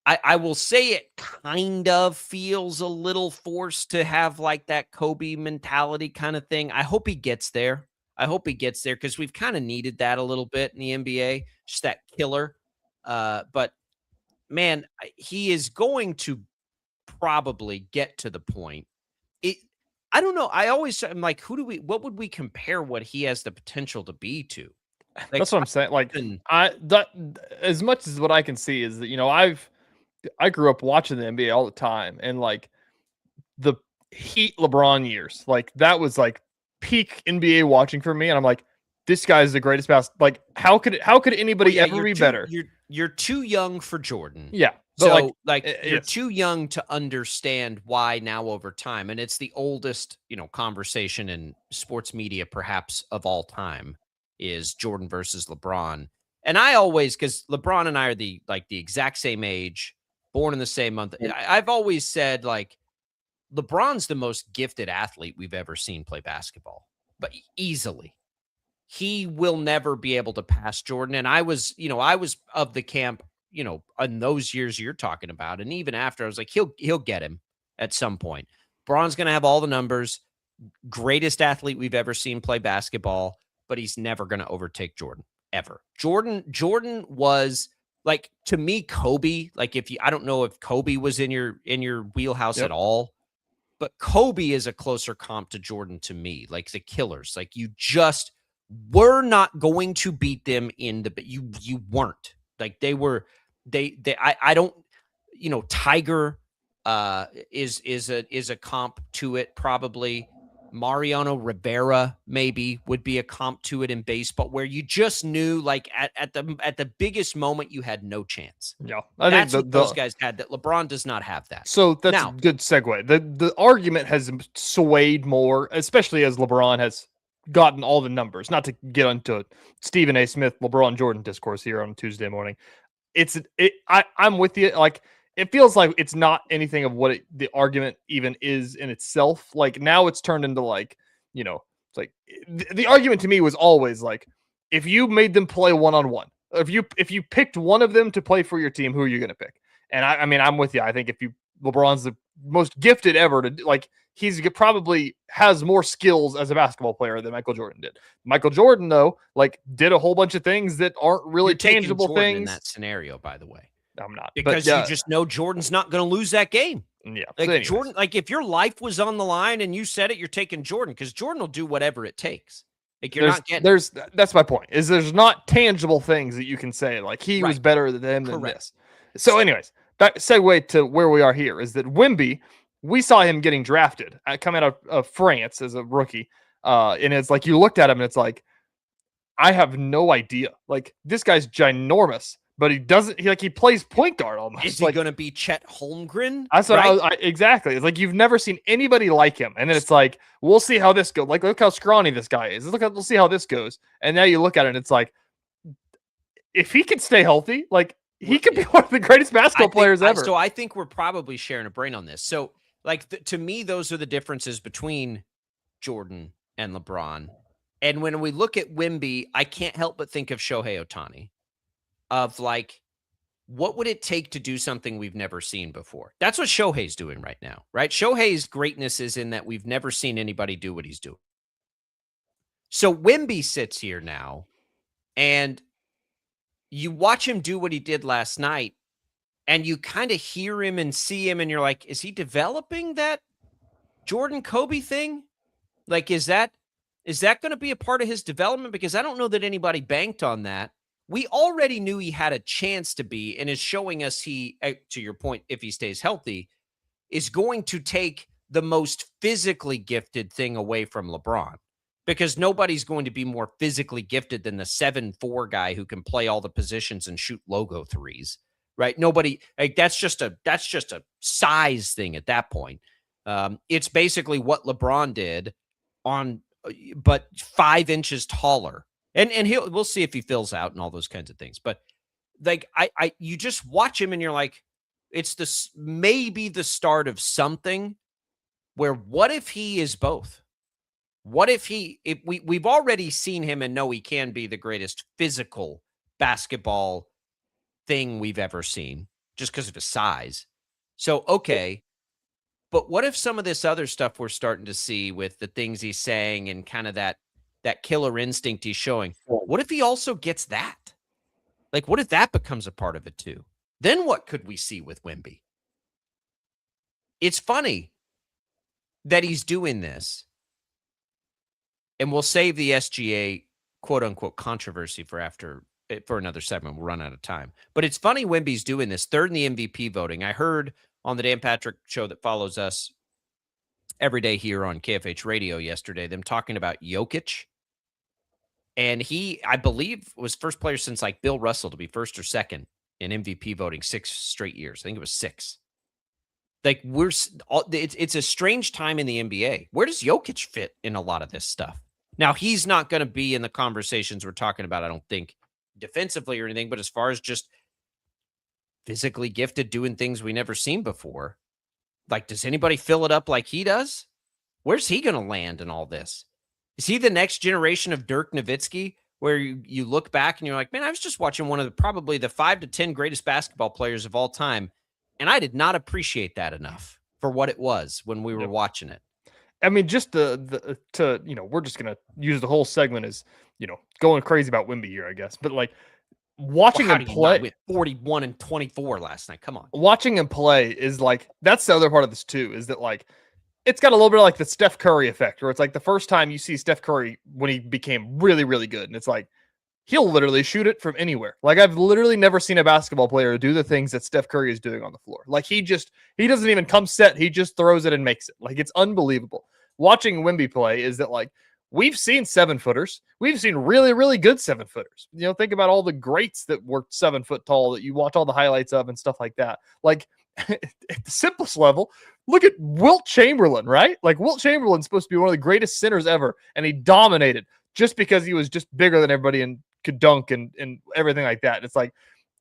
Speaker 3: I will say it kind of feels a little forced to have like that Kobe mentality kind of thing. I hope he gets there. Because we've kind of needed that a little bit in the NBA, just that killer. But man, he is going to probably get to the point. I don't know. I'm like, what would we compare what he has the potential to be to? Like,
Speaker 8: that's what I'm saying. Like as much as what I can see is that, I grew up watching the NBA all the time, and like the Heat LeBron years, like that was like peak NBA watching for me. And I'm like, this guy is the greatest basketball. Like, how could anybody ever be better?
Speaker 3: You're too young for Jordan.
Speaker 8: Yeah.
Speaker 3: But so you're too young to understand why now over time. And it's the oldest, conversation in sports media, perhaps of all time, is Jordan versus LeBron. And I always, because LeBron and I are the exact same age, born in the same month. I've always said like LeBron's the most gifted athlete we've ever seen play basketball, but easily. He will never be able to pass Jordan. And I was of the camp, in those years you're talking about. And even after, I was like, he'll get him at some point. Bron's going to have all the numbers, greatest athlete we've ever seen play basketball, but he's never going to overtake Jordan ever. Jordan was like, to me, Kobe, like I don't know if Kobe was in your wheelhouse at all, but Kobe is a closer comp to Jordan to me, like the killers. Like you just were not going to beat them you weren't. Like I don't, Tiger is a comp to it. Probably Mariano Rivera maybe would be a comp to it in baseball, where you just knew like at the biggest moment you had no chance.
Speaker 8: Yeah,
Speaker 3: that's what those guys had. That LeBron does not have that.
Speaker 8: So that's a good segue. The argument has swayed more, especially as LeBron has gotten all the numbers. Not to get into Stephen A. Smith, LeBron Jordan discourse here on Tuesday morning. I'm with you. Like, it feels like it's not anything of what the argument even is in itself. Like now it's turned into like, it's like the argument to me was always like if you made them play one-on-one, if you picked one of them to play for your team, who are you going to pick? And I mean, I'm with you. I think LeBron's the most gifted ever to like. He's probably has more skills as a basketball player than Michael Jordan did. Michael Jordan, though, like did a whole bunch of things that aren't really
Speaker 3: You're taking
Speaker 8: tangible
Speaker 3: Jordan
Speaker 8: things.
Speaker 3: in that scenario, by the way.
Speaker 8: I'm not,
Speaker 3: because you just know Jordan's not going to lose that game.
Speaker 8: Yeah,
Speaker 3: like
Speaker 8: so
Speaker 3: Jordan, like if your life was on the line and you said it, you're taking Jordan because Jordan will do whatever it takes. Like you're not getting.
Speaker 8: That's my point. Is there's not tangible things that you can say like he was better than them than this. So, anyways, that segue to where we are here is that Wemby. We saw him getting drafted coming out of France as a rookie. And it's like you looked at him and it's like, I have no idea. Like this guy's ginormous, but he doesn't. He plays point guard almost.
Speaker 3: Is he going to be Chet Holmgren?
Speaker 8: That's what exactly. It's like you've never seen anybody like him, and then it's like we'll see how this goes. Like look how scrawny this guy is. We'll see how this goes. And now you look at it, and it's like if he can stay healthy, like he could be one of the greatest basketball players ever.
Speaker 3: So I think we're probably sharing a brain on this. So like to me, those are the differences between Jordan and LeBron. And when we look at Wemby, I can't help but think of Shohei Ohtani. Of like, what would it take to do something we've never seen before? That's what Shohei's doing right now, right? Shohei's greatness is in that we've never seen anybody do what he's doing. So Wemby sits here now, and you watch him do what he did last night, and you kind of hear him and see him, and you're like, is he developing that Jordan Kobe thing? Like, is that going to be a part of his development? Because I don't know that anybody banked on that. We already knew he had a chance to be, and is showing us he, to your point, if he stays healthy, is going to take the most physically gifted thing away from LeBron. Because nobody's going to be more physically gifted than the 7'4" guy who can play all the positions and shoot logo threes, right? Nobody, like that's just a size thing at that point. It's basically what LeBron did but 5 inches taller. And we'll see if he fills out and all those kinds of things. But like you just watch him and you're like, it's maybe the start of something where what if he is both? What if we've already seen him and know he can be the greatest physical basketball thing we've ever seen just because of his size. So, okay. But what if some of this other stuff we're starting to see with the things he's saying and kind of that killer instinct he's showing, what if he also gets that? Like, what if that becomes a part of it too? Then what could we see with Wemby? It's funny that he's doing this. And we'll save the SGA quote unquote controversy for another segment. We'll run out of time. But it's funny Wemby's doing this, third in the MVP voting. I heard on the Dan Patrick show that follows us every day here on KFH Radio yesterday, them talking about Jokic. And he, I believe, was first player since like Bill Russell to be first or second in MVP voting 6 straight years. I think it was 6. Like it's a strange time in the NBA. Where does Jokic fit in a lot of this stuff? Now, he's not going to be in the conversations we're talking about, I don't think, defensively or anything, but as far as just physically gifted doing things we never seen before, like, does anybody fill it up like he does? Where's he going to land in all this? Is he the next generation of Dirk Nowitzki, where you look back and you're like, man, I was just watching one of probably the 5 to 10 greatest basketball players of all time, and I did not appreciate that enough for what it was when we were watching it.
Speaker 8: I mean, just we're just going to use the whole segment as, going crazy about Wemby here, I guess. But like watching him play
Speaker 3: with 41 and 24 last night. Come on.
Speaker 8: Watching him play is like, that's the other part of this too, is that like, it's got a little bit of like the Steph Curry effect, where it's like the first time you see Steph Curry when he became really, really good. And it's like, he'll literally shoot it from anywhere. Like I've literally never seen a basketball player do the things that Steph Curry is doing on the floor. Like he doesn't even come set. He just throws it and makes it. Like it's unbelievable. Watching Wemby play is that like, we've seen 7-footers. We've seen really, really good 7-footers. Think about all the greats that were 7 foot tall that you watch all the highlights of and stuff like that. Like at the simplest level, look at Wilt Chamberlain, right? Like Wilt Chamberlain's supposed to be one of the greatest centers ever, and he dominated just because he was just bigger than everybody and could dunk and everything like that. It's like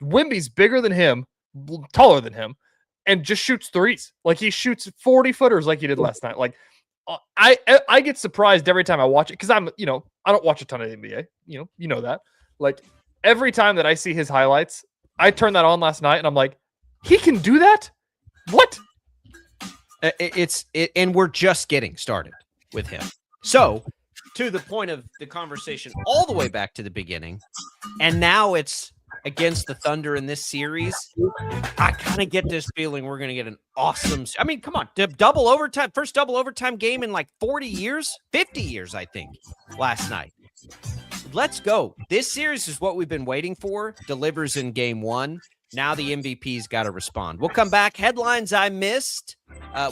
Speaker 8: Wemby's bigger than him, taller than him, and just shoots threes. Like he shoots 40-footers like he did last night. Like I get surprised every time I watch it because I don't watch a ton of NBA. You know that. Like every time that I see his highlights, I turned that on last night and I'm like, he can do that? What?
Speaker 3: And we're just getting started with him. So, to the point of the conversation all the way back to the beginning, and now it's against the Thunder in this series, I kind of get this feeling we're going to get an awesome. I mean, come on, double overtime, first double overtime game in like 40 years, 50 years, I think, last night. Let's go. This series is what we've been waiting for. Delivers in game one. Now the MVP's got to respond. We'll come back. Headlines I missed.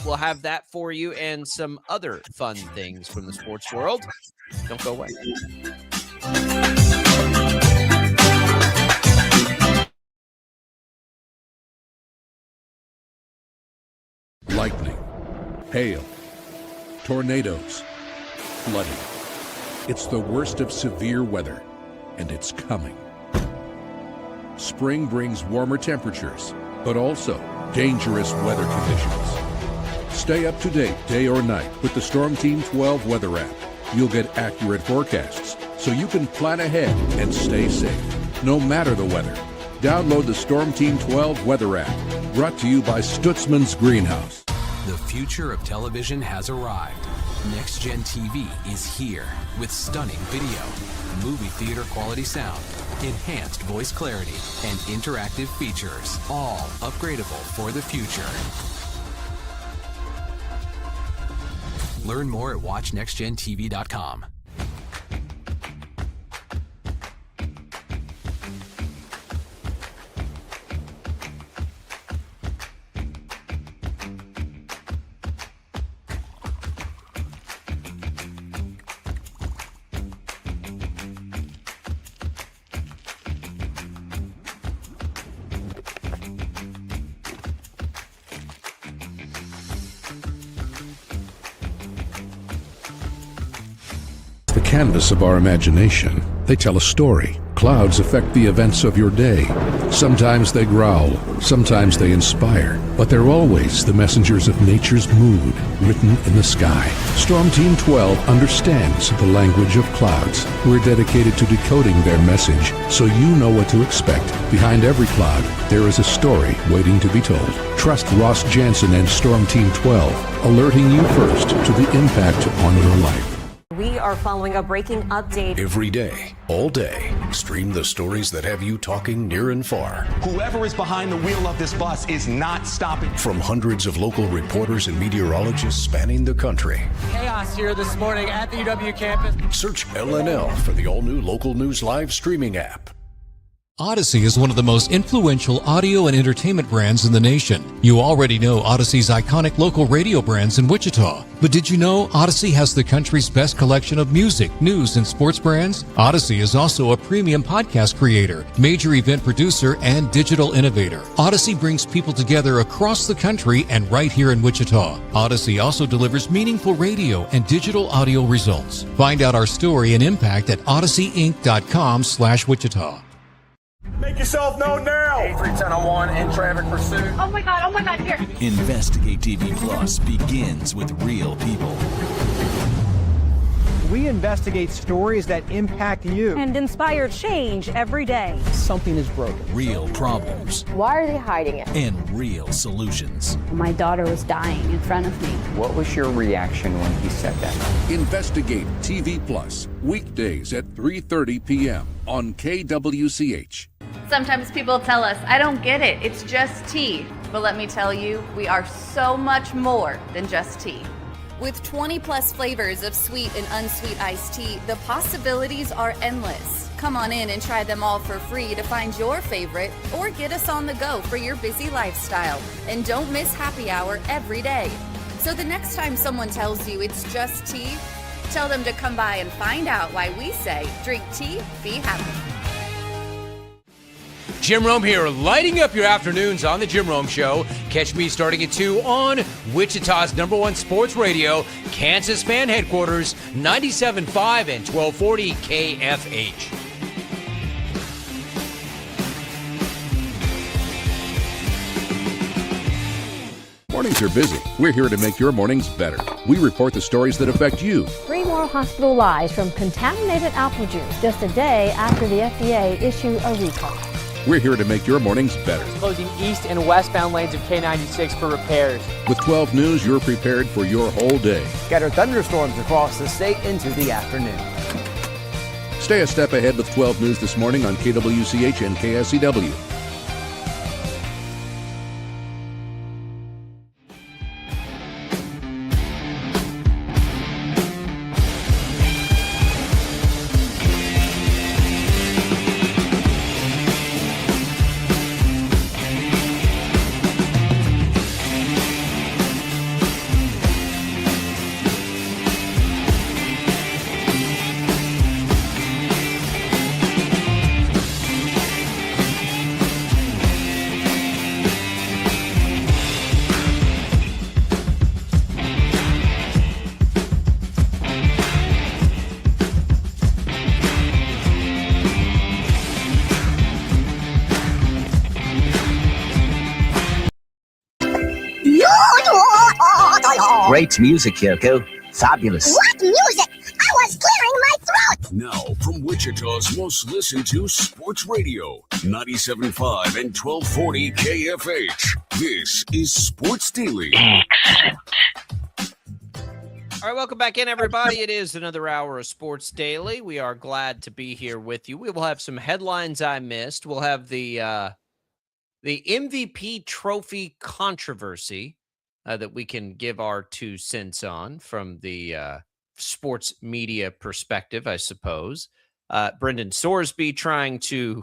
Speaker 3: We'll have that for you and some other fun things from the sports world. Don't go away.
Speaker 9: Lightning, hail, tornadoes, flooding. It's the worst of severe weather, and it's coming. Spring brings warmer temperatures, but also dangerous weather conditions. Stay up to date day or night with the Storm Team 12 weather app. You'll get accurate forecasts, so you can plan ahead and stay safe, no matter the weather. Download the Storm Team 12 weather app, brought to you by Stutzman's Greenhouse.
Speaker 12: The future of television has arrived. Next Gen TV is here with stunning video, movie theater quality sound, enhanced voice clarity, and interactive features, all upgradable for the future. Learn more at watchnextgentv.com.
Speaker 9: Canvas of our imagination. They tell a story. Clouds affect the events of your day. Sometimes they growl, sometimes they inspire, but they're always the messengers of nature's mood, written in the sky. Storm Team 12 understands the language of clouds. We're dedicated to decoding their message, so you know what to expect. Behind every cloud, there is a story waiting to be told. Trust Ross Jansen and Storm Team 12, alerting you first to the impact on your life.
Speaker 11: We are following a breaking update.
Speaker 5: Every day, all day, stream the stories that have you talking near and far.
Speaker 13: Whoever is behind the wheel of this bus is not stopping.
Speaker 5: From hundreds of local reporters and meteorologists spanning the country.
Speaker 24: Chaos here this morning at the UW campus.
Speaker 5: Search LNL for the all-new Local News Live streaming app.
Speaker 15: Odyssey is one of the most influential audio and entertainment brands in the nation. You already know Odyssey's iconic local radio brands in Wichita. But did you know Odyssey has the country's best collection of music, news, and sports brands? Odyssey is also a premium podcast creator, major event producer, and digital innovator. Odyssey brings people together across the country and right here in Wichita. Odyssey also delivers meaningful radio and digital audio results. Find out our story and impact at odysseyinc.com/Wichita.
Speaker 14: Make yourself known now. 831001 in traffic pursuit.
Speaker 7: Oh my God, here.
Speaker 16: Investigate TV Plus begins with real people.
Speaker 17: We investigate stories that impact you.
Speaker 11: And inspire change every day.
Speaker 17: Something is broken.
Speaker 16: Real problems.
Speaker 19: Why are they hiding it?
Speaker 16: And real solutions.
Speaker 19: My daughter was dying in front of me.
Speaker 20: What was your reaction when he said that?
Speaker 9: Investigate TV Plus, weekdays at 3:30 p.m. on KWCH.
Speaker 21: Sometimes people tell us, I don't get it, it's just tea. But let me tell you, we are so much more than just tea.
Speaker 22: With 20 plus flavors of sweet and unsweet iced tea, the possibilities are endless. Come on in and try them all for free to find your favorite or get us on the go for your busy lifestyle. And don't miss happy hour every day. So the next time someone tells you it's just tea, tell them to come by and find out why we say drink tea, be happy.
Speaker 4: Jim Rome here, lighting up your afternoons on The Jim Rome Show. Catch me starting at 2 on Wichita's #1 sports radio, Kansas Fan Headquarters, 97.5 and 1240 KFH.
Speaker 9: Mornings are busy. We're here to make your mornings better. We report the stories that affect you.
Speaker 11: 3 more hospital lies from contaminated apple juice just a day after the FDA issued a recall.
Speaker 9: We're here to make your mornings better.
Speaker 24: Closing east and westbound lanes of K96 for repairs.
Speaker 9: With 12 News, you're prepared for your whole day.
Speaker 1: Scattered thunderstorms across the state into the afternoon.
Speaker 9: Stay a step ahead with 12 News this morning on KWCH and KSCW.
Speaker 6: Great music, Kyoko. Fabulous.
Speaker 7: What music? I was clearing my throat.
Speaker 2: Now, from Wichita's most listened to sports radio, 97.5 and 1240 KFH. This is Sports Daily.
Speaker 3: Excellent. All right, welcome back in, everybody. It is another hour of Sports Daily. We are glad to be here with you. We will have some headlines I missed. We'll have the MVP trophy controversy that we can give our 2 cents on from the sports media perspective, I suppose. Brendan Sorsby trying to,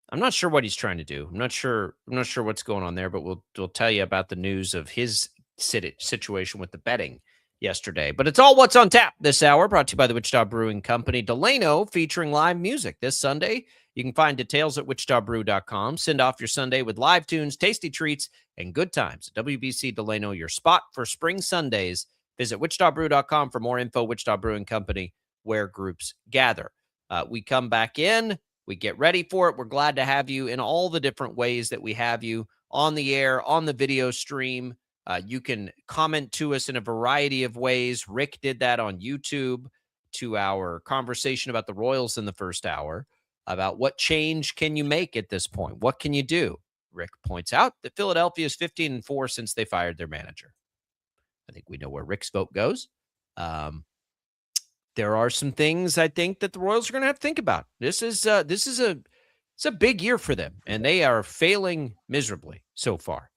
Speaker 3: I'm not sure what he's trying to do. I'm not sure what's going on there, but we'll tell you about the news of his situation with the betting yesterday. But it's all what's on tap this hour, brought to you by the Wichita Brewing Company. Delano featuring live music this Sunday. You can find details at wichitabrew.com. Send off your Sunday with live tunes, tasty treats, and good times. WBC Delano, your spot for spring Sundays. Visit wichitabrew.com for more info. Wichita Brewing Company, where groups gather. We come back in. We get ready for it. We're glad to have you in all the different ways that we have you on the air, on the video stream. You can comment to us in a variety of ways. Rick did that on YouTube to our conversation about the Royals in the first hour, about what change can you make at this point? What can you do? Rick points out that Philadelphia is 15-4 since they fired their manager. I think we know where Rick's vote goes. There are some things I think that the Royals are going to have to think about. It's a big year for them, and they are failing miserably so far.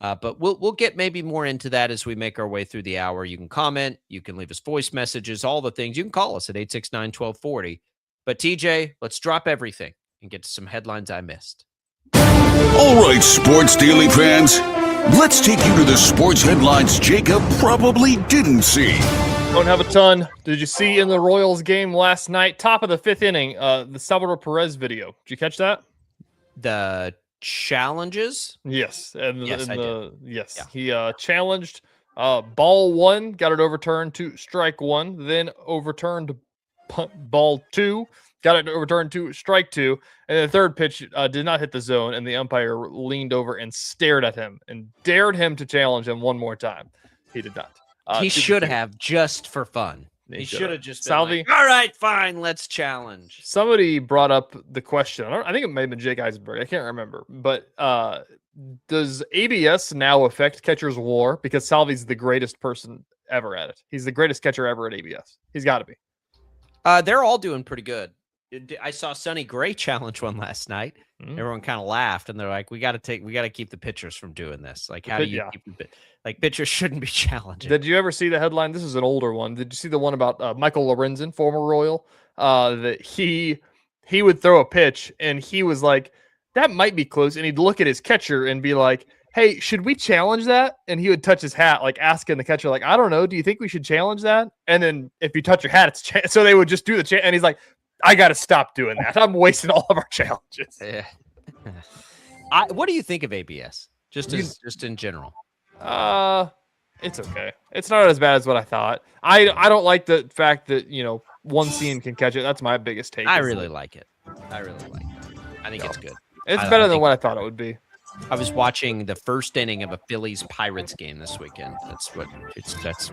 Speaker 3: But we'll get maybe more into that as we make our way through the hour. You can comment, you can leave us voice messages, all the things. You can call us at 869-1240. But TJ, let's drop everything and get to some headlines I missed.
Speaker 2: All right, Sports Daily fans, let's take you to the sports headlines Jacob probably didn't see.
Speaker 8: Don't have a ton. Did you see in the Royals game last night, top of the 5th inning, the Salvador Perez video? Did you catch that?
Speaker 3: The challenges?
Speaker 8: Yes.
Speaker 3: Yes, I did.
Speaker 8: Yes.
Speaker 3: Yeah.
Speaker 8: He challenged ball 1, got it overturned to strike 1, then overturned ball 2, got it overturned to strike 2, and the third pitch did not hit the zone, and the umpire leaned over and stared at him and dared him to challenge him one more time. He did not.
Speaker 3: He should have, just for fun. He should have just been
Speaker 8: Salvi,
Speaker 3: like, all right, fine, let's challenge.
Speaker 8: Somebody brought up the question. I think it may have been Jake Eisenberg. I can't remember. But does ABS now affect catcher's WAR? Because Salvi's the greatest person ever at it. He's the greatest catcher ever at ABS. He's got to be.
Speaker 3: They're all doing pretty good. I saw Sonny Gray challenge one last night. Everyone kind of laughed, and they're like, "We got to keep the pitchers from doing this. Like, how do you keep the pitchers shouldn't be challenging?"
Speaker 8: Did you ever see the headline? This is an older one. Did you see the one about Michael Lorenzen, former Royal? That he would throw a pitch, and he was like, "That might be close," and he'd look at his catcher and be like, "Hey, should we challenge that?" And he would touch his hat, like asking the catcher, like, "I don't know. Do you think we should challenge that?" And then if you touch your hat, it's so they would just do the and he's like, I got to stop doing that. I'm wasting all of our challenges.
Speaker 3: Yeah. What do you think of ABS? Just in general.
Speaker 8: It's okay. It's not as bad as what I thought. I don't like the fact that, one scene can catch it. That's my biggest take.
Speaker 3: I really like it. I think it's good.
Speaker 8: It's better than what I thought it would be.
Speaker 3: I was watching the first inning of a Phillies Pirates game this weekend. That's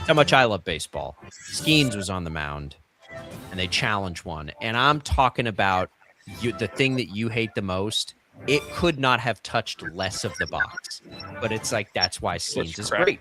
Speaker 3: how much I love baseball. Skeens was on the mound and they challenged one. And I'm talking about the thing that you hate the most. It could not have touched less of the box, but it's like, that's why Skeens is great.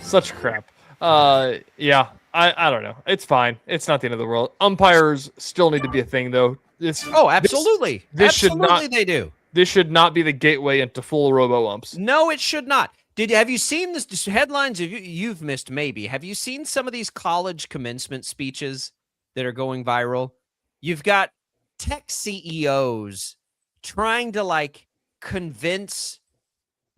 Speaker 8: Such crap. Yeah, I don't know. It's fine. It's not the end of the world. Umpires still need to be a thing, though.
Speaker 3: Absolutely.
Speaker 8: This
Speaker 3: Absolutely,
Speaker 8: should not,
Speaker 3: they do.
Speaker 8: This should not be the gateway into full robo-umps.
Speaker 3: No, it should not. Have you seen this headlines? You've missed maybe. Have you seen some of these college commencement speeches that are going viral? You've got tech CEOs trying to convince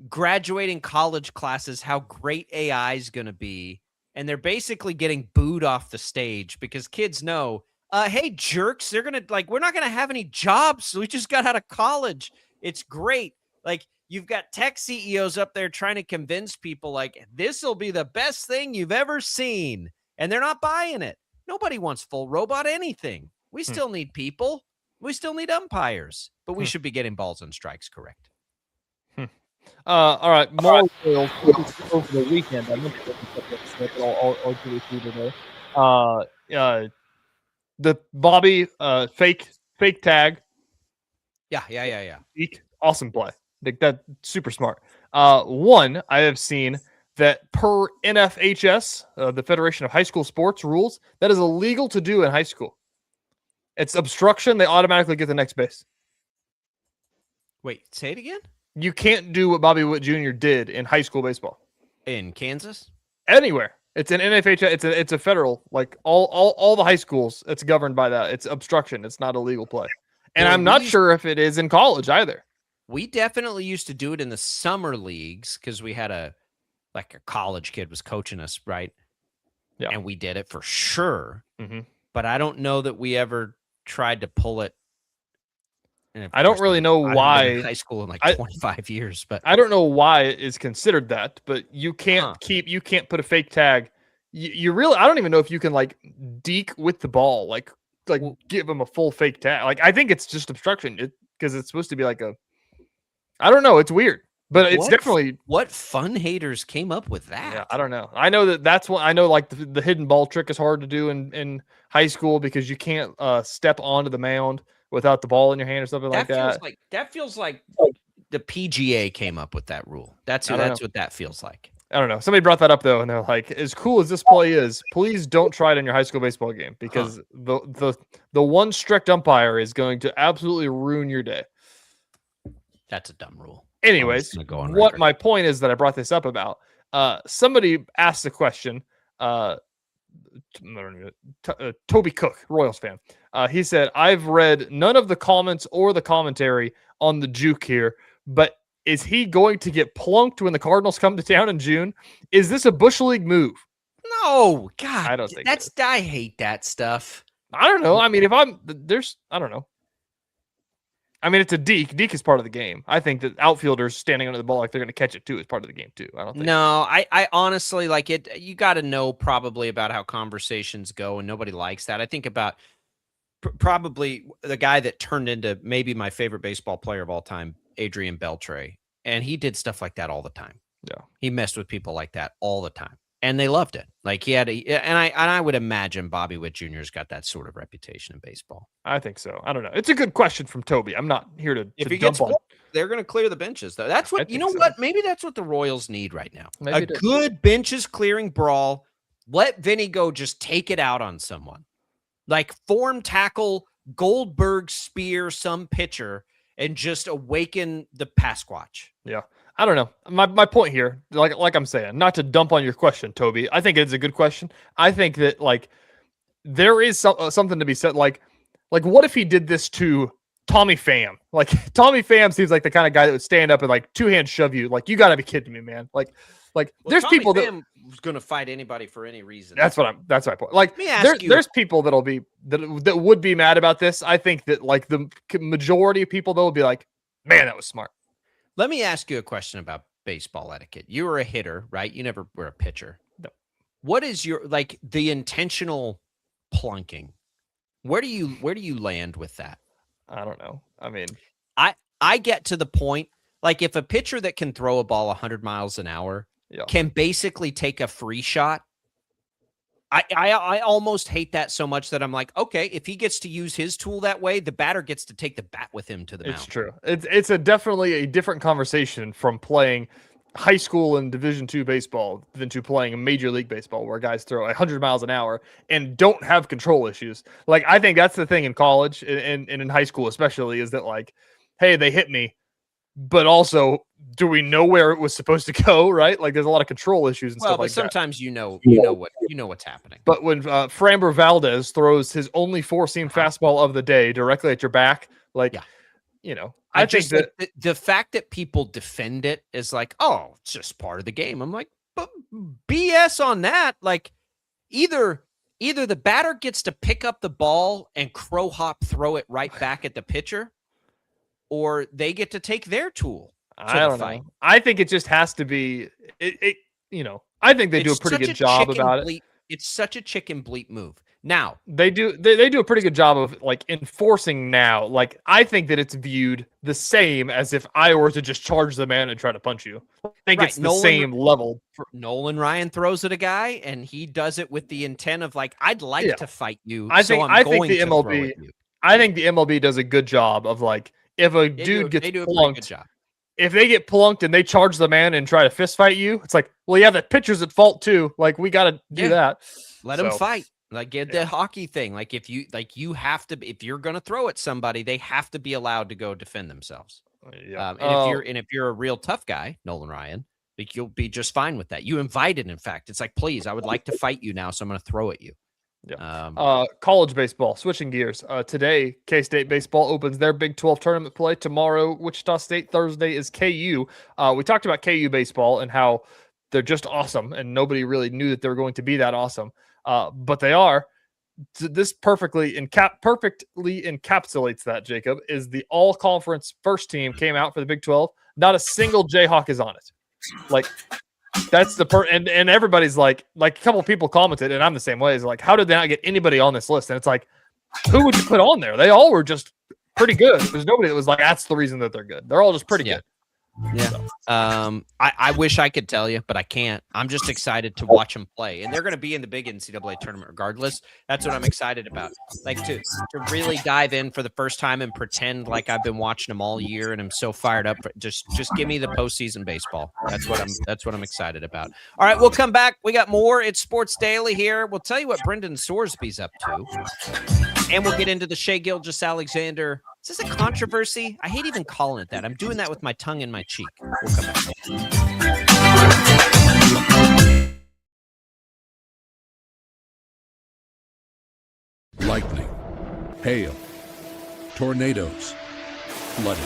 Speaker 3: graduating college classes how great AI is going to be. And they're basically getting booed off the stage because kids know, hey, jerks, they're going to we're not going to have any jobs. So we just got out of college. It's great. You've got tech CEOs up there trying to convince people this will be the best thing you've ever seen. And they're not buying it. Nobody wants full robot anything. We still need people. We still need umpires, but we should be getting balls and strikes correct.
Speaker 8: All right, more Royals over the weekend. I meant to I'll do it through today. The Bobby fake tag.
Speaker 3: Yeah.
Speaker 8: Awesome play. That super smart. One, I have seen that per NFHS, the Federation of High School Sports rules, that is illegal to do in high school. It's obstruction. They automatically get the next base.
Speaker 3: Wait, say it again?
Speaker 8: You can't do what Bobby Witt Jr. did in high school baseball.
Speaker 3: In Kansas?
Speaker 8: Anywhere. It's an NFHS. It's a federal, all the high schools. It's governed by that. It's obstruction. It's not a legal play. And I'm not sure if it is in college either.
Speaker 3: We definitely used to do it in the summer leagues because we had a college kid was coaching us, right?
Speaker 8: Yeah.
Speaker 3: And we did it for sure.
Speaker 8: Mm-hmm.
Speaker 3: But I don't know that we ever tried to pull it.
Speaker 8: I don't really know why
Speaker 3: high school in 25 years, but
Speaker 8: I don't know why it is considered that, but you can't put a fake tag. You really, I don't even know if you can deke with the ball, give them a full fake tag. I think it's just obstruction because it's supposed to be I don't know. It's weird, but it's definitely
Speaker 3: what fun haters came up with that.
Speaker 8: Yeah, I don't know. I know that's what I know. The hidden ball trick is hard to do in high school because you can't step onto the mound without the ball in your hand or something like that.
Speaker 3: That feels like the PGA came up with that rule. That's what that feels like.
Speaker 8: I don't know. Somebody brought that up though, and they're like, as cool as this play is, please don't try it in your high school baseball game because the one strict umpire is going to absolutely ruin your day.
Speaker 3: That's a dumb rule.
Speaker 8: Anyways, what my point is that I brought this up about, somebody asked the question, Toby Cook, Royals fan. He said, I've read none of the comments or the commentary on the juke here, but is he going to get plunked when the Cardinals come to town in June? Is this a Bush League move?
Speaker 3: No, God,
Speaker 8: I don't think
Speaker 3: I hate that stuff.
Speaker 8: I don't know. I mean, I don't know. I mean, it's a deke. Deke is part of the game. I think that outfielders standing under the ball like they're going to catch it too is part of the game too. I don't think.
Speaker 3: No, I honestly it. You got to know probably about how conversations go, and nobody likes that. I think about probably the guy that turned into maybe my favorite baseball player of all time, Adrian Beltre, and he did stuff like that all the time.
Speaker 8: Yeah,
Speaker 3: he messed with people like that all the time, and they loved it. I would imagine Bobby Witt Jr.'s got that sort of reputation in baseball.
Speaker 8: I think so. I don't know. It's a good question from Toby. I'm not here to
Speaker 3: if he
Speaker 8: dump
Speaker 3: gets
Speaker 8: on.
Speaker 3: They're going to clear the benches, though. That's what what? Maybe that's what the Royals need right now.
Speaker 8: Maybe
Speaker 3: a good benches clearing brawl. Let Vinny go. Just take it out on someone, form tackle Goldberg, spear some pitcher, and just awaken the Pasquatch.
Speaker 8: Yeah. I don't know. My point here, like I'm saying, not to dump on your question, Toby. I think it's a good question. I think that there is something to be said. What if he did this to Tommy Pham? Tommy Pham seems like the kind of guy that would stand up and two-hand shove you. You got to be kidding me, man. There's
Speaker 3: Tommy
Speaker 8: people
Speaker 3: Pham that going to fight anybody for any reason.
Speaker 8: That's my point. There's people that would be mad about this. I think that the majority of people though will be like, man, that was smart.
Speaker 3: Let me ask you a question about baseball etiquette. You were a hitter, right? You never were a pitcher.
Speaker 8: No.
Speaker 3: What is your the intentional plunking? Where do you land with that?
Speaker 8: I don't know. I mean,
Speaker 3: I get to the point Like if a pitcher that can throw a ball 100 miles an hour can basically take a free shot, I almost hate that so much that I'm like, okay, if he gets to use his tool that way, the batter gets to take the bat with him to the mound.
Speaker 8: It's true. It's definitely a different conversation from playing high school and Division II baseball than to playing Major League Baseball, where guys throw 100 miles an hour and don't have control issues. Like, I think that's the thing in college and in high school especially, is that like, hey, they hit me, but also, do we know where it was supposed to go? Right? Like, there's a lot of control issues and stuff like that.
Speaker 3: But sometimes you know what's happening.
Speaker 8: But when Framber Valdez throws his only four-seam fastball of the day directly at your back, like, I think that
Speaker 3: the fact that people defend it is like, oh, it's just part of the game. I'm like, but BS on that. Like, either the batter gets to pick up the ball and crow hop throw it right back at the pitcher, or they get to take their tool.
Speaker 8: I don't know. I think it just has to be I think they do a pretty good job about it.
Speaker 3: It's such a chicken bleep move. Now
Speaker 8: they do a pretty good job of like enforcing now. Like, I think that it's viewed the same as if I were to just charge the man and try to punch you. I think it's the same level.
Speaker 3: Nolan Ryan throws at a guy and he does it with the intent of like, I'd like to fight you.
Speaker 8: I think the MLB does a good job of like, if a dude gets plunked, if they get plunked and they charge the man and try to fist fight you, it's like, well, yeah, the pitcher's at fault too. Like, we got to do that.
Speaker 3: Let him fight. Like, get the hockey thing. Like, you have to, if you're going to throw at somebody, they have to be allowed to go defend themselves.
Speaker 8: Yeah.
Speaker 3: If you're a real tough guy, Nolan Ryan, like, you'll be just fine with that. You invited, in fact, it's like, please, I would like to fight you now, so I'm going to throw at you.
Speaker 8: Yeah. College baseball, switching gears. Today, K-State baseball opens their Big 12 tournament play. Tomorrow, Wichita State. Thursday is KU. We talked about KU baseball and how they're just awesome, and nobody really knew that they were going to be that awesome. But they are. This perfectly encapsulates that, Jacob, is the all-conference first team came out for the Big 12. Not a single Jayhawk is on it. Like, that's the and everybody's like a couple of people commented, and I'm the same way. Is like, how did they not get anybody on this list? And it's like, who would you put on there? They all were just pretty good. There's nobody that was like, that's the reason that they're good. They're all just pretty good.
Speaker 3: Yeah. I wish I could tell you, but I can't. I'm just excited to watch them play, and they're going to be in the big NCAA tournament regardless. That's what I'm excited about. Like, to really dive in for the first time and pretend like I've been watching them all year, and I'm so fired up. Just give me the postseason baseball. That's what I'm excited about. All right, we'll come back. We got more. It's Sports Daily here. We'll tell you what Brendan Sorsby's up to, and we'll get into the Shai Gilgeous-Alexander. Is this a controversy? I hate even calling it that. I'm doing that with my tongue in my cheek. We'll come back.
Speaker 9: Lightning, hail, tornadoes, flooding.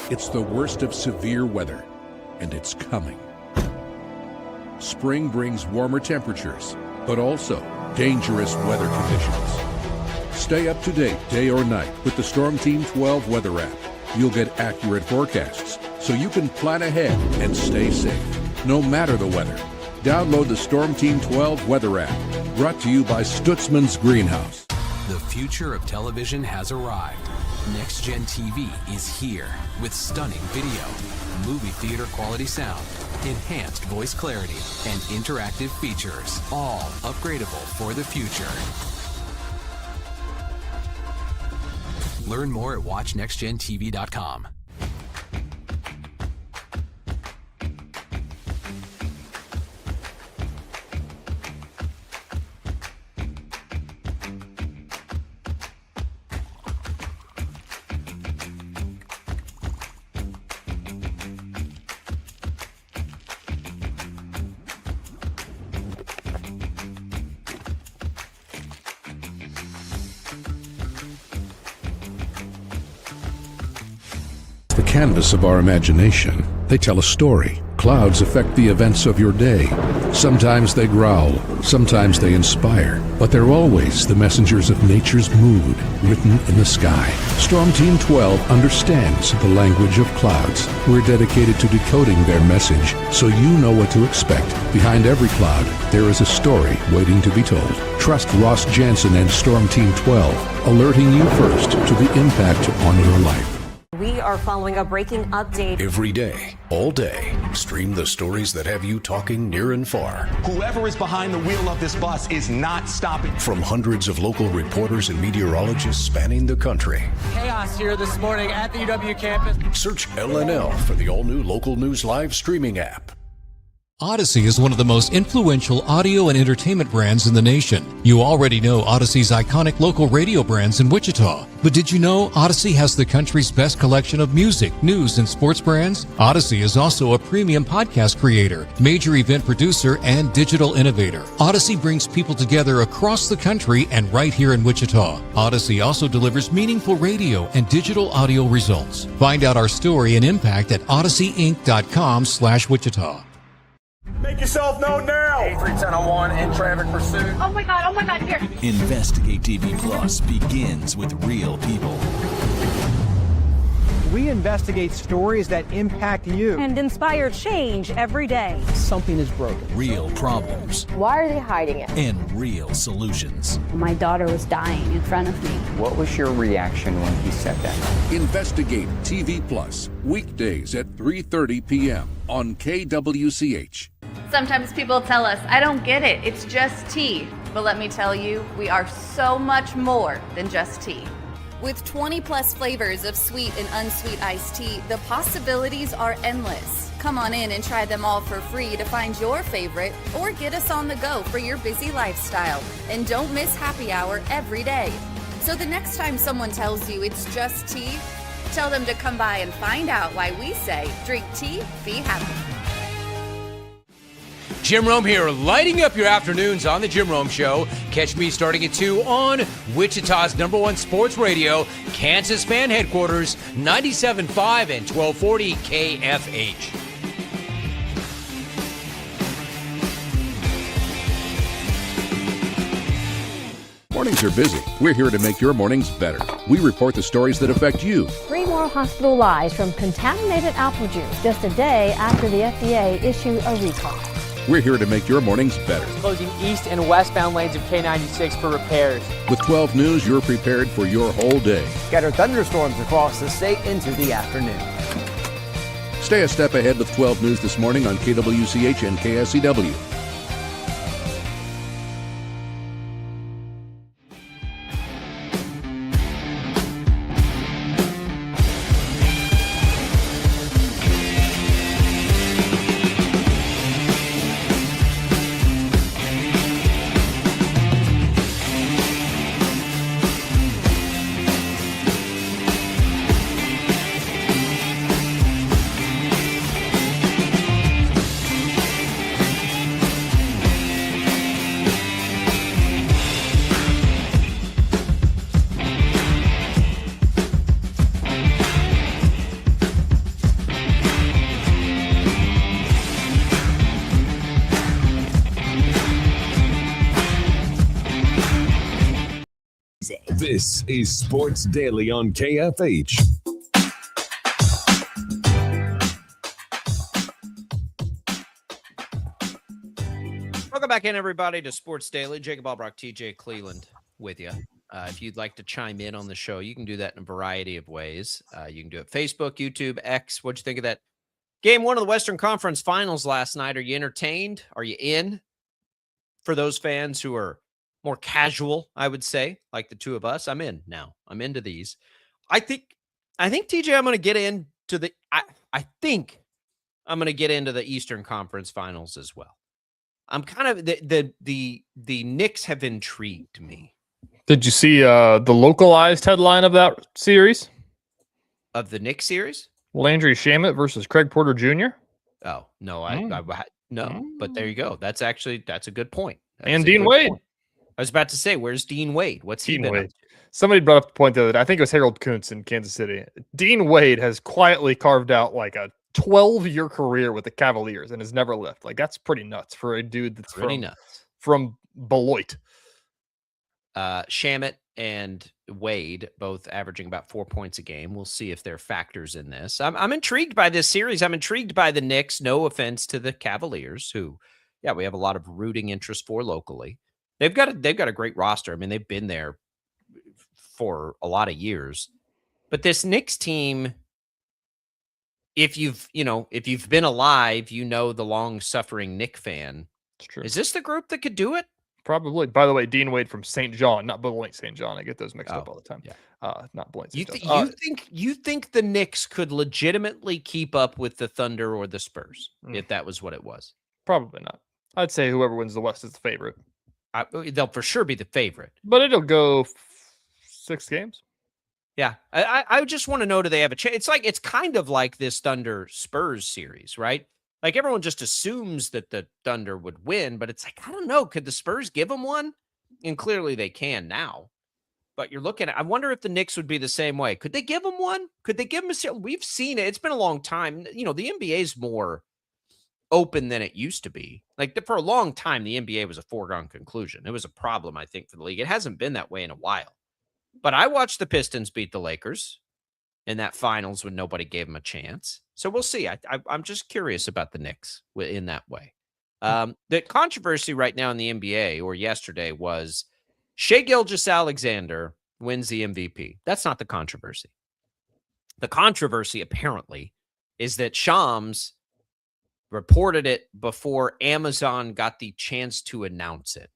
Speaker 9: It's the worst of severe weather, and it's coming. Spring brings warmer temperatures, but also dangerous weather conditions. Stay up to date day or night with the Storm Team 12 weather app. You'll get accurate forecasts so you can plan ahead and stay safe, no matter the weather. Download the Storm Team 12 weather app, brought to you by Stutzman's Greenhouse.
Speaker 16: The future of television has arrived. Next Gen TV is here with stunning video, movie theater quality sound, enhanced voice clarity, and interactive features, all upgradable for the future. Learn more at watchnextgentv.com.
Speaker 9: The canvas of our imagination. They tell a story. Clouds affect the events of your day. Sometimes they growl, sometimes they inspire, but they're always the messengers of nature's mood written in the sky. Storm Team 12 understands the language of clouds. We're dedicated to decoding their message so you know what to expect. Behind every cloud, there is a story waiting to be told. Trust Ross Jansen and Storm Team 12, alerting you first to the impact on your life.
Speaker 10: we are following a breaking update.
Speaker 5: Every day, all day, stream the stories that have you talking near and far.
Speaker 13: Whoever is behind the wheel of this bus is not stopping.
Speaker 5: From hundreds of local reporters and meteorologists spanning the country.
Speaker 24: Chaos here this morning at the UW campus.
Speaker 5: Search LNL for the all-new Local News Live streaming app.
Speaker 15: Odyssey is one of the most influential audio and entertainment brands in the nation. You already know Odyssey's iconic local radio brands in Wichita. But did you know Odyssey has the country's best collection of music, news, and sports brands? Odyssey is also a premium podcast creator, major event producer, and digital innovator. Odyssey brings people together across the country and right here in Wichita. Odyssey also delivers meaningful radio and digital audio results. Find out our story and impact at odysseyinc.com/Wichita.
Speaker 14: Make yourself known now.
Speaker 6: 83101 in traffic pursuit.
Speaker 7: Oh my God, here.
Speaker 12: Investigate TV Plus begins with real people.
Speaker 17: We investigate stories that impact you.
Speaker 11: And inspire change every day.
Speaker 17: Something is broken.
Speaker 12: Real problems.
Speaker 19: Why are they hiding it?
Speaker 12: And real solutions.
Speaker 19: My daughter was dying in front of me.
Speaker 20: What was your reaction when he said that?
Speaker 9: Investigate TV Plus, weekdays at 3:30 p.m. on KWCH.
Speaker 21: Sometimes people tell us, I don't get it, it's just tea. But let me tell you, we are so much more than just tea.
Speaker 22: With 20 plus flavors of sweet and unsweet iced tea, the possibilities are endless. Come on in and try them all for free to find your favorite or get us on the go for your busy lifestyle. And don't miss happy hour every day. So the next time someone tells you it's just tea, tell them to come by and find out why we say drink tea, be happy.
Speaker 4: Jim Rome here, lighting up your afternoons on The Jim Rome Show. Catch me starting at 2 on Wichita's #1 sports radio, Kansas Fan Headquarters, 97.5 and 1240 KFH.
Speaker 9: Mornings are busy. We're here to make your mornings better. We report the stories that affect you.
Speaker 11: 3 more hospital lies from contaminated apple juice just a day after the FDA issued a recall.
Speaker 9: We're here to make your mornings better.
Speaker 24: Closing east and westbound lanes of K96 for repairs.
Speaker 9: With 12 News, you're prepared for your whole day.
Speaker 1: Scattered thunderstorms across the state into the afternoon.
Speaker 9: Stay a step ahead with 12 News this morning on KWCH and KSCW.
Speaker 2: This is Sports Daily on KFH.
Speaker 3: Welcome back in, everybody, to Sports Daily. Jacob Albrock, TJ Cleveland with you. If you'd like to chime in on the show, you can do that in a variety of ways. You can do it Facebook, YouTube, X. What'd you think of that game 1 of the Western Conference Finals last night? Are you entertained? Are you in? For those fans who are more casual, I would say, like the two of us, I'm in now. I'm into these. I think TJ, I'm going to get into the. I think I'm going to get into the Eastern Conference Finals as well. I'm kind of the Knicks have intrigued me.
Speaker 8: Did you see the localized headline of that series?
Speaker 3: Of the Knicks series?
Speaker 8: Landry Shamet versus Craig Porter Jr.
Speaker 3: Oh no, no. But there you go. That's a good point.
Speaker 8: And Dean Wade.
Speaker 3: Point. I was about to say, where's Dean Wade? What's he been up to?
Speaker 8: Somebody brought up the point the other day. I think it was Harold Kuntz in Kansas City. Dean Wade has quietly carved out like a 12-year career with the Cavaliers and has never left. Like, that's pretty nuts for a dude that's
Speaker 3: pretty nuts
Speaker 8: from Beloit.
Speaker 3: Shamet and Wade both averaging about 4 points a game. We'll see if they're factors in this. I'm intrigued by this series. I'm intrigued by the Knicks. No offense to the Cavaliers, who, yeah, we have a lot of rooting interest for locally. They've got a great roster. I mean, they've been there for a lot of years. But this Knicks team, if you've been alive, the long-suffering Nick fan.
Speaker 8: It's true.
Speaker 3: Is this the group that could do it?
Speaker 8: Probably. By the way, Dean Wade from St. John, not Beloit St. John. I get those mixed up all the time.
Speaker 3: Yeah.
Speaker 8: Not Beloit St. John.
Speaker 3: You think the Knicks could legitimately keep up with the Thunder or the Spurs if that was what it was?
Speaker 8: Probably not. I'd say whoever wins the West is the favorite.
Speaker 3: They'll for sure be the favorite.
Speaker 8: But it'll go 6 games.
Speaker 3: Yeah. I just want to know, do they have a chance? It's kind of like this Thunder Spurs series, right? Like everyone just assumes that the Thunder would win, but it's like, I don't know. Could the Spurs give them one? And clearly they can now. But you're looking at, I wonder if the Knicks would be the same way. Could they give them one? Could they give them a, we've seen it. It's been a long time. The NBA is more open than it used to be. Like for a long time, the NBA was a foregone conclusion. It was a problem, I think, for the league. It hasn't been that way in a while. But I watched the Pistons beat the Lakers in that finals when nobody gave them a chance. So we'll see. I'm just curious about the Knicks in that way. The controversy right now in the NBA, or yesterday, was Shai Gilgeous-Alexander wins the MVP. That's not the controversy. The controversy, apparently, is that Shams reported it before Amazon got the chance to announce it.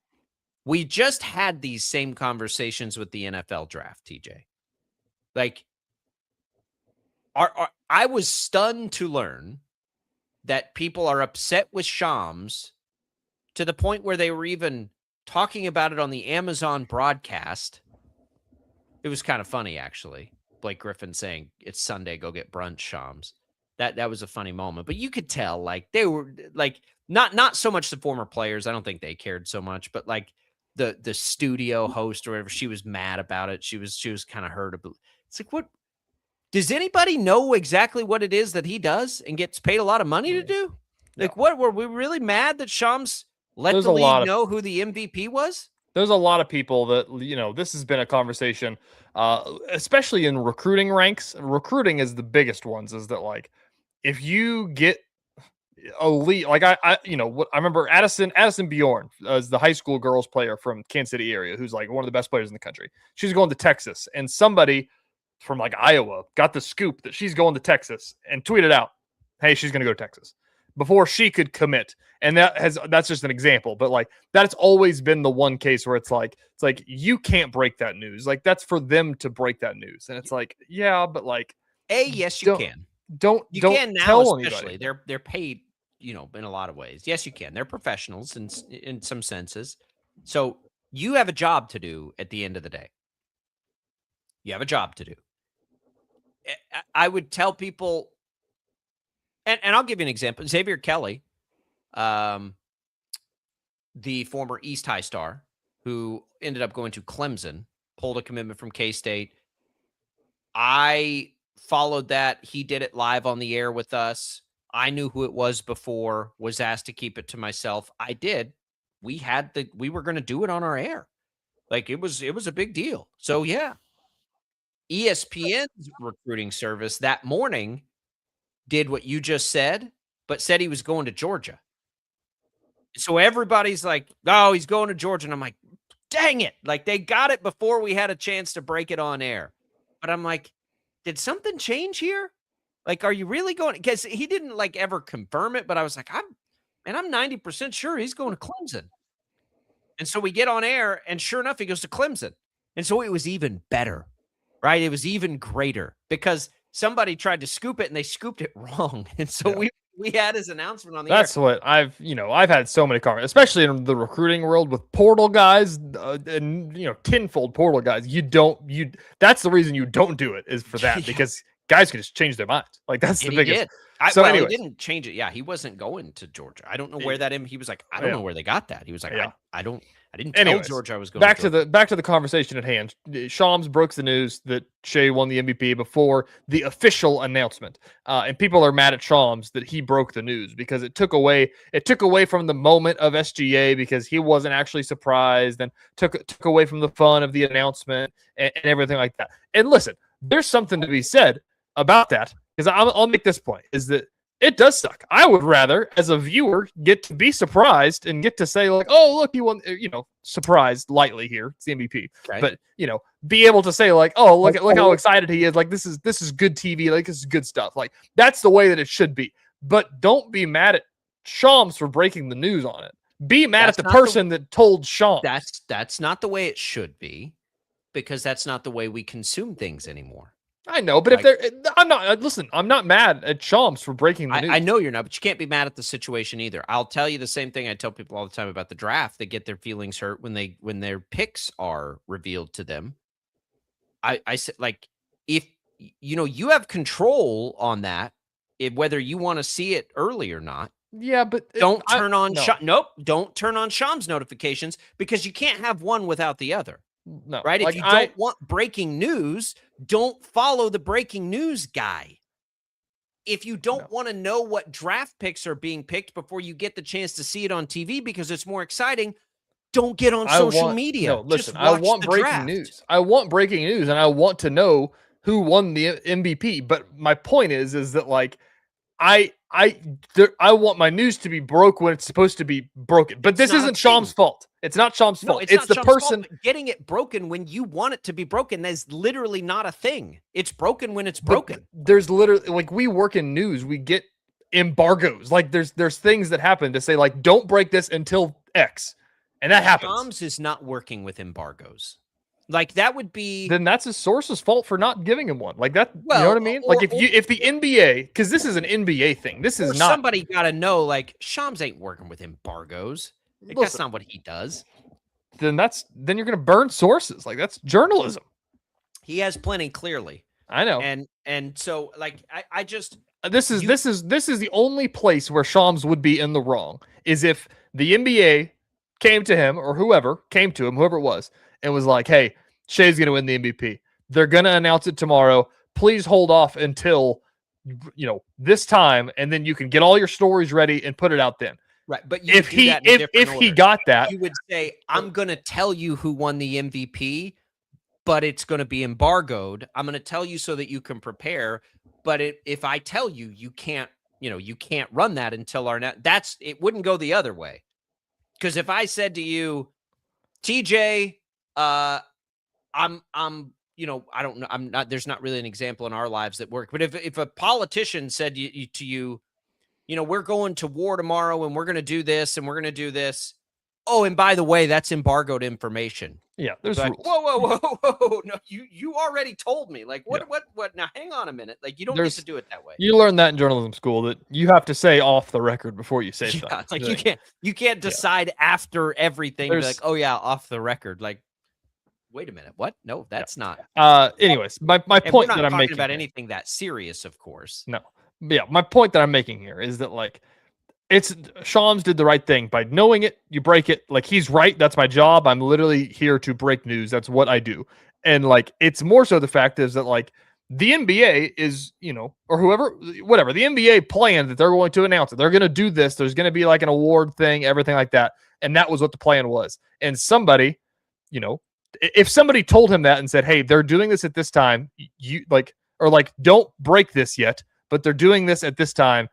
Speaker 3: We just had these same conversations with the NFL draft, TJ. Like, I was stunned to learn that people are upset with Shams to the point where they were even talking about it on the Amazon broadcast. It was kind of funny, actually. Blake Griffin saying, "It's Sunday, go get brunch, Shams." That was a funny moment. But you could tell, like, they were like not so much the former players. I don't think they cared so much, but like the studio host or whatever, she was mad about it. She was kind of hurt. It's like, what? Does anybody know exactly what it is that he does and gets paid a lot of money to do? Like, what, were we really mad that Shams let the league know who the MVP was?
Speaker 8: There's a lot of people that, this has been a conversation, especially in recruiting ranks. Recruiting is the biggest ones, is that, like, if you get elite, like I remember Addison Bjorn as the high school girls player from Kansas City area, who's like one of the best players in the country. She's going to Texas, and somebody from like Iowa got the scoop that she's going to Texas and tweeted out, "Hey, she's going to go to Texas," before she could commit. And that's just an example, but like that's always been the one case where it's like you can't break that news. Like that's for them to break that news. And it's like, yeah, but like,
Speaker 3: yes, you can.
Speaker 8: Don't
Speaker 3: can now,
Speaker 8: tell
Speaker 3: especially
Speaker 8: anybody.
Speaker 3: They're paid, in a lot of ways. Yes, you can. They're professionals in some senses. So you have a job to do at the end of the day. You have a job to do. I would tell people, and I'll give you an example. Xavier Kelly, the former East High star, who ended up going to Clemson, pulled a commitment from K-State. I followed that. He did it live on the air with us. I knew who it was before, was asked to keep it to myself. I did. We were going to do it on our air. Like it was a big deal. So yeah. ESPN's recruiting service that morning did what you just said, but said he was going to Georgia. So everybody's like, "Oh, he's going to Georgia." And I'm like, dang it. Like they got it before we had a chance to break it on air. But I'm like, did something change here? Like, are you really going? Because he didn't like ever confirm it, but I was like, I'm 90% sure he's going to Clemson. And so we get on air, and sure enough, he goes to Clemson. And so it was even better, right? It was even greater because somebody tried to scoop it and they scooped it wrong. And so we had his announcement on the air.
Speaker 8: That's what I've had so many conversations, especially in the recruiting world with portal guys and tenfold portal guys. That's the reason you don't do it, is for that, because guys can just change their minds. Like that's the biggest.
Speaker 3: He didn't change it. Yeah, he wasn't going to Georgia. I don't know where he was like, I don't know where they got that. He was like, I didn't tell Georgia I was going.
Speaker 8: Back to the conversation at hand. Shams broke the news that Shai won the MVP before the official announcement, and people are mad at Shams that he broke the news because it took away from the moment of SGA, because he wasn't actually surprised, and took away from the fun of the announcement and everything like that. And listen, there's something to be said about that, because I'll make this point, is that It does suck. I would rather, as a viewer, get to be surprised and get to say, like, oh, look, he won, surprised lightly here. It's the MVP.
Speaker 3: Okay.
Speaker 8: But, be able to say, like, oh, look how excited he is. Like, this is good TV. Like, this is good stuff. Like, that's the way that it should be. But don't be mad at Shams for breaking the news on it. Be mad at the person that told Shams.
Speaker 3: That's not the way it should be, because that's not the way we consume things anymore.
Speaker 8: I know, but I'm not mad at Shams for breaking the news.
Speaker 3: I know you're not, but you can't be mad at the situation either. I'll tell you the same thing I tell people all the time about the draft. They get their feelings hurt when their picks are revealed to them. I said, like, if you have control on that, whether you want to see it early or not.
Speaker 8: Yeah, but
Speaker 3: don't turn on don't turn on Shams notifications, because you can't have one without the other.
Speaker 8: No,
Speaker 3: right? If you don't want breaking news, don't follow the breaking news guy. If you don't want to know what draft picks are being picked before you get the chance to see it on TV because it's more exciting, don't get on social media.
Speaker 8: No, listen, I want breaking news. I want breaking news, and I want to know who won the MVP. But my point is that, like, I want my news to be broke when it's supposed to be broken. But this isn't Shams' fault. It's not Shams' fault. It's the person
Speaker 3: getting it broken when you want it to be broken. Is literally not a thing. It's broken when it's broken.
Speaker 8: There's literally, like, we work in news. We get embargoes. Like, there's things that happen to say, like, don't break this until X, and that happens.
Speaker 3: Shams is not working with embargoes. Like, that would be...
Speaker 8: Then that's his source's fault for not giving him one. Like, that, you know what I mean? Like, if the NBA, because this is an NBA thing. This is not...
Speaker 3: Somebody got to know, like, Shams ain't working with embargoes. Like, that's not what he does.
Speaker 8: Then you're going to burn sources. Like, that's journalism.
Speaker 3: He has plenty, clearly.
Speaker 8: I know.
Speaker 3: And so, like, I just...
Speaker 8: This is the only place where Shams would be in the wrong, is if the NBA came to him, or whoever it was, and was like, hey, Shai's going to win the MVP. They're going to announce it tomorrow. Please hold off until, this time, and then you can get all your stories ready and put it out then.
Speaker 3: Right, but
Speaker 8: if he got that,
Speaker 3: you would say, I'm going to tell you who won the MVP, but it's going to be embargoed. I'm going to tell you so that you can prepare. But if I tell you, you can't run that until it wouldn't go the other way. Because if I said to you, TJ, I don't know. There's not really an example in our lives that work. But if a politician said to you, we're going to war tomorrow and we're going to do this and we're going to do this. Oh, and by the way, that's embargoed information.
Speaker 8: Yeah, there's
Speaker 3: like,
Speaker 8: rules.
Speaker 3: Whoa. No, you already told me. Like, what? Now, hang on a minute. Like, you don't get to do it that way.
Speaker 8: You learned that in journalism school, that you have to say off the record before you say something.
Speaker 3: It's like, you can't decide after everything. Be like, oh yeah, off the record. Like, wait a minute. What? No, that's not.
Speaker 8: Anyways, my point that I'm making
Speaker 3: about anything that serious, of course.
Speaker 8: No. Yeah, my point that I'm making here is that, like, Shams did the right thing by knowing it. You break it. Like, he's right. That's my job. I'm literally here to break news. That's what I do. And, like, it's more so the fact is that, like, the NBA is, or whatever, the NBA planned that they're going to announce it. They're going to do this. There's going to be like an award thing, everything like that. And that was what the plan was. And somebody, if somebody told him that and said, hey, they're doing this at this time, don't break this yet, but they're doing this at this time,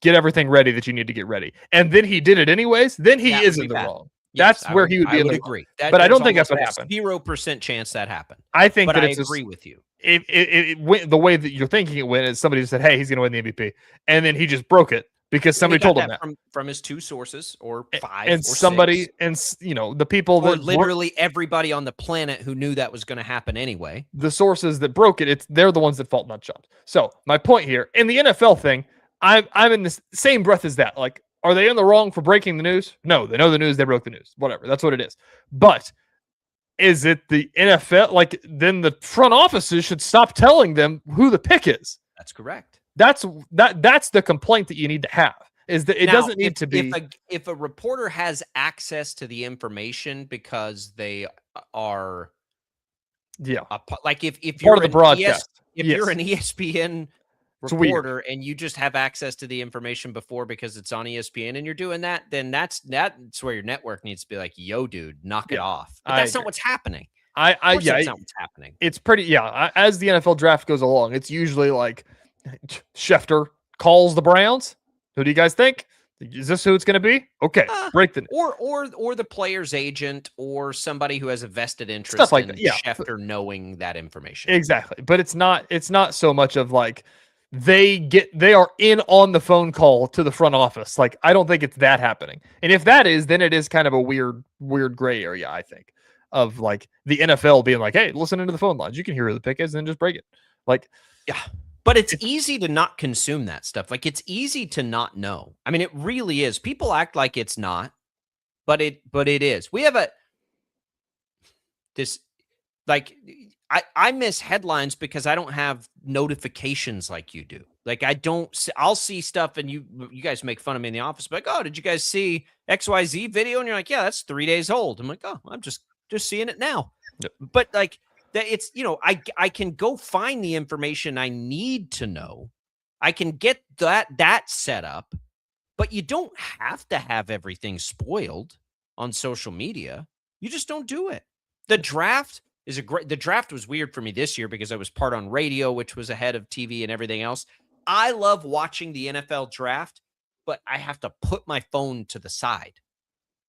Speaker 8: get everything ready that you need to get ready. And then he did it anyways, then he is in the wrong.
Speaker 3: Yes,
Speaker 8: that's where he would be in the
Speaker 3: agree.
Speaker 8: But I don't think that's what happened.
Speaker 3: 0% chance that happened.
Speaker 8: I think
Speaker 3: but
Speaker 8: that
Speaker 3: I agree with you.
Speaker 8: It went the way that you're thinking it went is somebody just said, hey, he's going to win the MVP. And then he just broke it because somebody told him that.
Speaker 3: From his two sources or five
Speaker 8: and
Speaker 3: or
Speaker 8: somebody,
Speaker 3: six.
Speaker 8: And, the people
Speaker 3: or
Speaker 8: that
Speaker 3: literally everybody on the planet who knew that was going to happen anyway.
Speaker 8: The sources that broke it, they're the ones that fault, not Shams. So my point here, in the NFL thing, I'm in the same breath as that. Like, are they in the wrong for breaking the news? No, they know the news, they broke the news. Whatever, that's what it is. But is it the NFL? Like, then the front offices should stop telling them who the pick is.
Speaker 3: That's correct.
Speaker 8: That's the complaint that you need to have. Is that it doesn't need to be.
Speaker 3: If a reporter has access to the information because they are, like if you're
Speaker 8: part of the broadcast,
Speaker 3: you're an ESPN reporter and you just have access to the information before because it's on ESPN and you're doing that, then that's where your network needs to be like, yo, dude, knock it off. But that's not what's happening.
Speaker 8: That's
Speaker 3: not what's happening.
Speaker 8: It's pretty, as the NFL draft goes along, it's usually like Schefter calls the Browns. Who do you guys think? Is this who it's going to be? Okay, break the news.
Speaker 3: Or the player's agent or somebody who has a vested interest
Speaker 8: Stuff like
Speaker 3: in
Speaker 8: that, yeah.
Speaker 3: Schefter knowing that information.
Speaker 8: Exactly. But it's not so much of like they are in on the phone call to the front office. Like, I don't think it's that happening. And if that is, then it is kind of a weird gray area, I think, of like the NFL being like, hey, listen into the phone lines. You can hear who the pick is and then just break it. Like,
Speaker 3: yeah. But it's easy to not consume that stuff. Like, it's easy to not know. I mean, it really is. People act like it's not, but it is. We have I miss headlines because I don't have notifications like you do. Like, I'll see stuff and you guys make fun of me in the office, like, oh, did you guys see XYZ video? And you're like, yeah, that's 3 days old. I'm like, oh, I'm just seeing it now.
Speaker 8: Yep.
Speaker 3: But like, that it's, I can go find the information I need to know. I can get that set up, but you don't have to have everything spoiled on social media. You just don't do it. The draft the draft was weird for me this year because I was part on radio, which was ahead of TV and everything else. I love watching the NFL draft, but I have to put my phone to the side.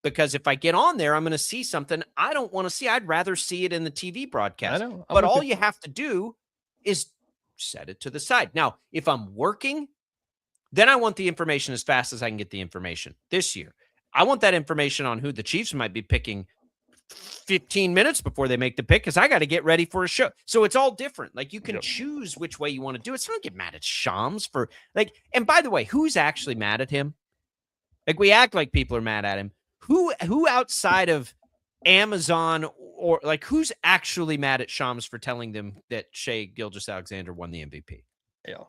Speaker 3: Because if I get on there, I'm going to see something I don't want to see. I'd rather see it in the TV broadcast.
Speaker 8: I know.
Speaker 3: But all you have to do is set it to the side. Now, if I'm working, then I want the information as fast as I can get the information. This year, I want that information on who the Chiefs might be picking 15 minutes before they make the pick because I got to get ready for a show. So it's all different. Like, you can choose which way you want to do it. So don't get mad at Shams for like, and by the way, who's actually mad at him? Like, we act like people are mad at him. Who outside of Amazon or like who's actually mad at Shams for telling them that Shea Gilgeous-Alexander won the MVP?
Speaker 8: Yeah,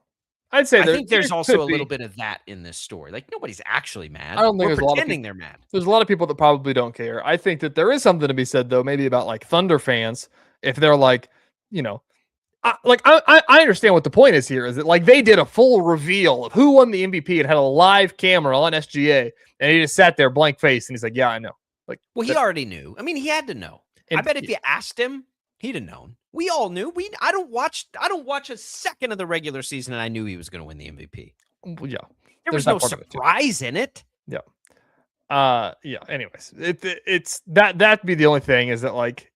Speaker 8: I'd say
Speaker 3: I think there's also a little bit of that in this story. Like, nobody's actually mad.
Speaker 8: I don't think
Speaker 3: We're
Speaker 8: there's a lot of
Speaker 3: pretending they're mad.
Speaker 8: There's a lot of people that probably don't care. I think that there is something to be said though, maybe about like Thunder fans, if they're like, I understand what the point is here. Is that like they did a full reveal of who won the MVP and had a live camera on SGA, and he just sat there blank face and he's like, "Yeah, I know." Like,
Speaker 3: well, he already knew. I mean, he had to know. I bet if you asked him, he'd have known. We all knew. I don't watch a second of the regular season, and I knew he was going to win the MVP.
Speaker 8: Yeah,
Speaker 3: there was no surprise in it.
Speaker 8: Yeah. Yeah. Anyways, it's that'd be the only thing is that like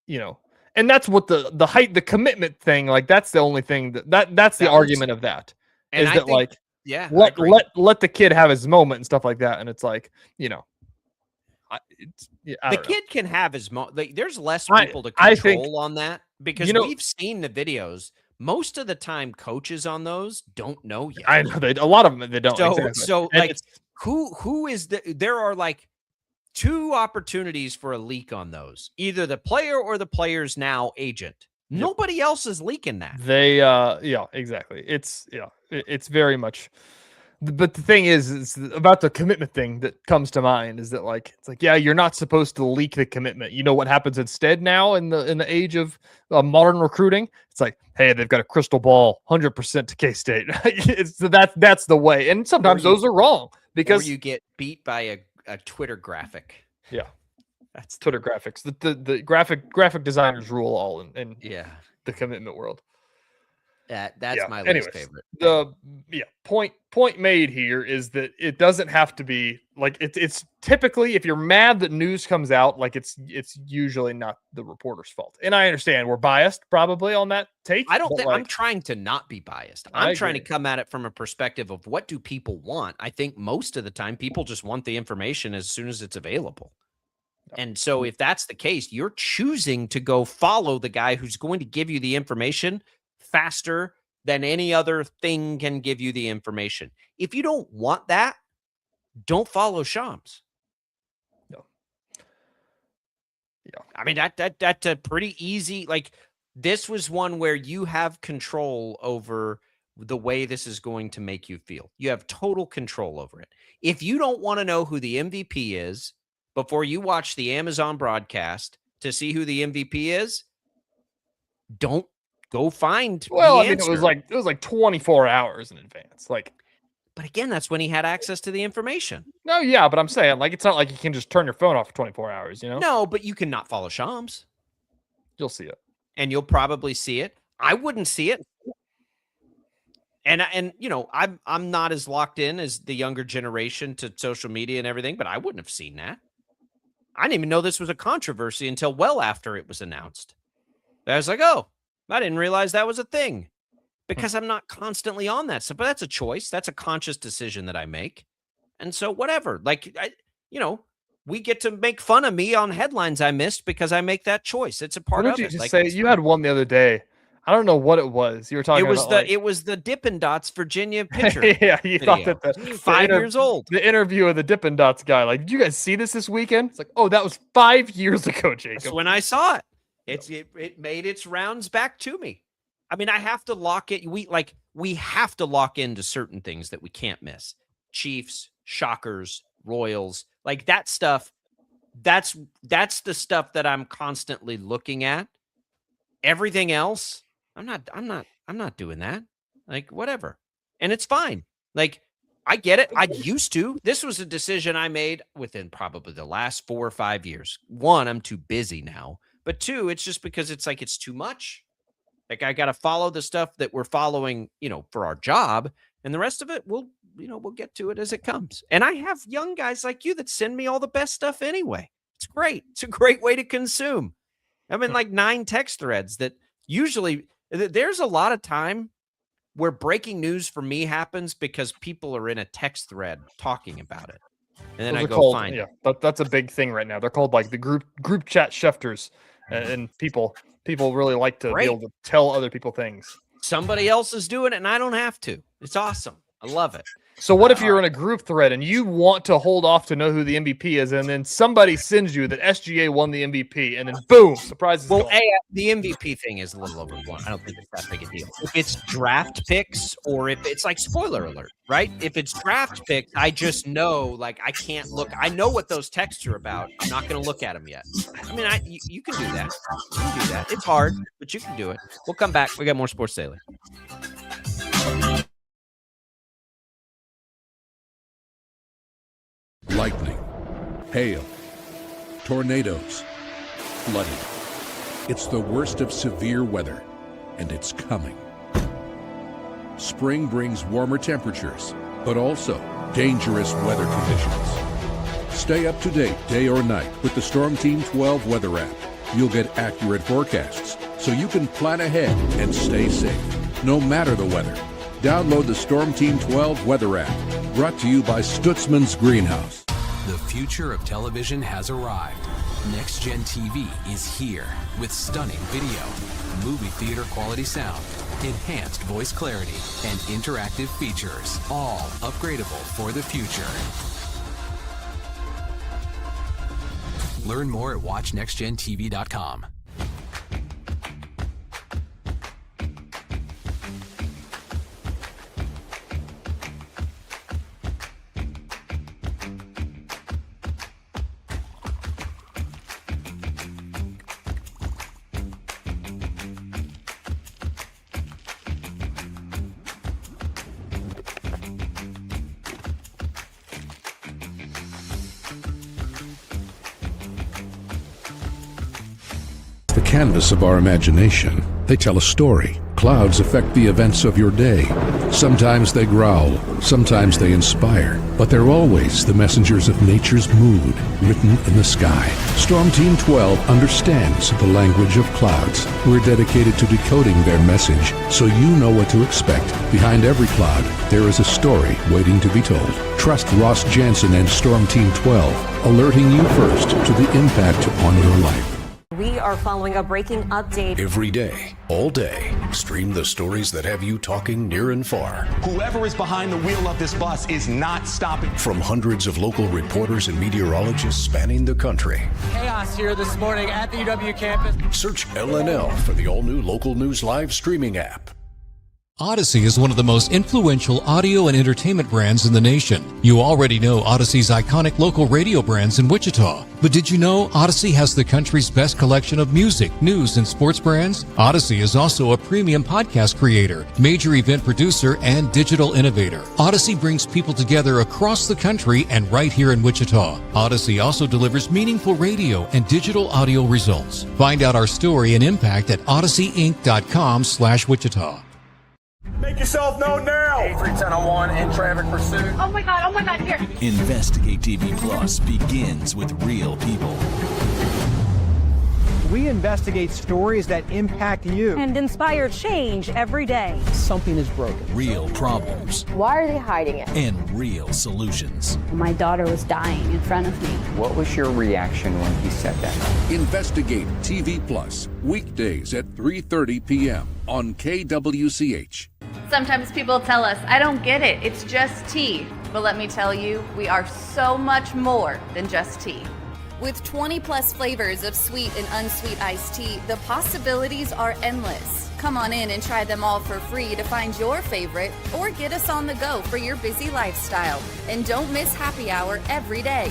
Speaker 8: and that's what the height, the commitment thing, like that's the only thing that's the argument of that.
Speaker 3: And
Speaker 8: is that think, like,
Speaker 3: yeah,
Speaker 8: let the kid have his moment and stuff like that. And it's like,
Speaker 3: the kid can have his moment. Like, there's less people to control on that because we've seen the videos. Most of the time, coaches on those don't know yet.
Speaker 8: I know a lot of them they don't.
Speaker 3: So like, who is there are like 2 opportunities for a leak on those, either the player or the player's now agent. Yep. Nobody else is leaking that.
Speaker 8: They, yeah, exactly. It's very much, but the thing is about the commitment thing that comes to mind is that like, it's like, yeah, you're not supposed to leak the commitment. You know what happens instead now in the age of modern recruiting? It's like, hey, they've got a crystal ball, 100% to K-State. That's the way. And sometimes those are wrong because
Speaker 3: you get beat by a Twitter graphic.
Speaker 8: Yeah, that's Twitter graphics. The graphic designers rule all in the commitment world.
Speaker 3: That's my least favorite.
Speaker 8: Point made here is that it doesn't have to be like it's typically if you're mad that news comes out, like it's usually not the reporter's fault. And I understand we're biased probably on that take.
Speaker 3: I don't think I'm trying to not be biased. I'm trying to come at it from a perspective of what do people want. I think most of the time people just want the information as soon as it's available. And so if that's the case, you're choosing to go follow the guy who's going to give you the information faster than any other thing can give you the information. If you don't want that, don't follow Shams.
Speaker 8: No.
Speaker 3: Yeah. I mean, that's a pretty easy, like, this was one where you have control over the way this is going to make you feel. You have total control over it. If you don't want to know who the MVP is before you watch the Amazon broadcast to see who the MVP is, don't go find.
Speaker 8: Well, I mean, it was like 24 hours in advance. Like,
Speaker 3: but again, that's when he had access to the information.
Speaker 8: No, yeah, but I'm saying like it's not like you can just turn your phone off for 24 hours.
Speaker 3: No, but you cannot follow Shams.
Speaker 8: You'll see it,
Speaker 3: and you'll probably see it. I wouldn't see it. And you know, I'm not as locked in as the younger generation to social media and everything, but I wouldn't have seen that. I didn't even know this was a controversy until well after it was announced. I was like, oh, I didn't realize that was a thing because I'm not constantly on that stuff. But that's a choice. That's a conscious decision that I make. And so whatever, like, we get to make fun of me on headlines I missed because I make that choice. It's a part of it.
Speaker 8: What did you just
Speaker 3: like,
Speaker 8: say? You had one the other day. I don't know what it was. You were talking about
Speaker 3: it was the Dippin' Dots Virginia pitcher.
Speaker 8: Yeah, you thought that the
Speaker 3: 5 years old.
Speaker 8: The interview of the Dippin' Dots guy. Like, did you guys see this weekend? It's like, oh, that was 5 years ago, Jacob.
Speaker 3: That's when I saw it. It made its rounds back to me. I mean, I have to lock it. We have to lock into certain things that we can't miss. Chiefs, Shockers, Royals, like that stuff. That's the stuff that I'm constantly looking at. Everything else, I'm not doing that. Like, whatever. And it's fine. Like, I get it. I used to. This was a decision I made within probably the last 4 or 5 years. One, I'm too busy now. But two, it's just because it's like it's too much. Like, I got to follow the stuff that we're following, for our job. And the rest of it, we'll get to it as it comes. And I have young guys like you that send me all the best stuff anyway. It's great. It's a great way to consume. I'm in like 9 text threads that usually there's a lot of time where breaking news for me happens because people are in a text thread talking about it. And then I go find it.
Speaker 8: Yeah, that's a big thing right now. They're called like the group chat shefters, and people really like to be able to tell other people things.
Speaker 3: Somebody else is doing it and I don't have to. It's awesome. I love it.
Speaker 8: So what if you're in a group thread and you want to hold off to know who the MVP is, and then somebody sends you that SGA won the MVP, and then boom, surprise!
Speaker 3: Well, the MVP thing is a little overblown. I don't think it's that big a deal. If it's draft picks or if it's like spoiler alert, right? If it's draft picks, I just know, like, I can't look. I know what those texts are about. I'm not going to look at them yet. I mean, you can do that. You can do that. It's hard, but you can do it. We'll come back. We got more Sports Daily.
Speaker 9: Lightning, hail, tornadoes, flooding. It's the worst of severe weather, and it's coming. Spring brings warmer temperatures, but also dangerous weather conditions. Stay up to date day or night with the Storm Team 12 weather app. You'll get accurate forecasts, so you can plan ahead and stay safe, no matter the weather. Download the Storm Team 12 weather app, brought to you by Stutzman's Greenhouse.
Speaker 12: The future of television has arrived. Next Gen TV is here with stunning video, movie theater quality sound, enhanced voice clarity, and interactive features, all upgradable for the future. Learn more at watchnextgentv.com.
Speaker 9: The canvas of our imagination. They tell a story. Clouds affect the events of your day. Sometimes they growl, sometimes they inspire, but they're always the messengers of nature's mood, written in the sky. Storm Team 12 understands the language of clouds. We're dedicated to decoding their message, so you know what to expect. Behind every cloud, there is a story waiting to be told. Trust Ross Jansen and Storm Team 12, alerting you first to the impact on your life.
Speaker 10: We are following a breaking update.
Speaker 5: Every day, all day, stream the stories that have you talking near and far.
Speaker 13: Whoever is behind the wheel of this bus is not stopping.
Speaker 5: From hundreds of local reporters and meteorologists spanning the country.
Speaker 24: Chaos here this morning at the UW campus.
Speaker 5: Search LNL for the all-new Local News Live streaming app.
Speaker 15: Odyssey is one of the most influential audio and entertainment brands in the nation. You already know Odyssey's iconic local radio brands in Wichita. But did you know Odyssey has the country's best collection of music, news, and sports brands? Odyssey is also a premium podcast creator, major event producer, and digital innovator. Odyssey brings people together across the country and right here in Wichita. Odyssey also delivers meaningful radio and digital audio results. Find out our story and impact at odysseyinc.com/Wichita.
Speaker 6: Make yourself known now. 31001 in traffic pursuit.
Speaker 7: Oh my God, here.
Speaker 14: Investigate TV Plus begins with real people.
Speaker 17: We investigate stories that impact you.
Speaker 11: And inspire change every day.
Speaker 17: Something is broken.
Speaker 14: Real problems.
Speaker 19: Why are they hiding it?
Speaker 14: And real solutions.
Speaker 19: My daughter was dying in front of me.
Speaker 20: What was your reaction when he said that?
Speaker 9: Investigate TV Plus, weekdays at 3:30 p.m. on KWCH.
Speaker 21: Sometimes people tell us, I don't get it, it's just tea. But let me tell you, we are so much more than just tea.
Speaker 22: With 20 plus flavors of sweet and unsweet iced tea, the possibilities are endless. Come on in and try them all for free to find your favorite or get us on the go for your busy lifestyle. And don't miss happy hour every day.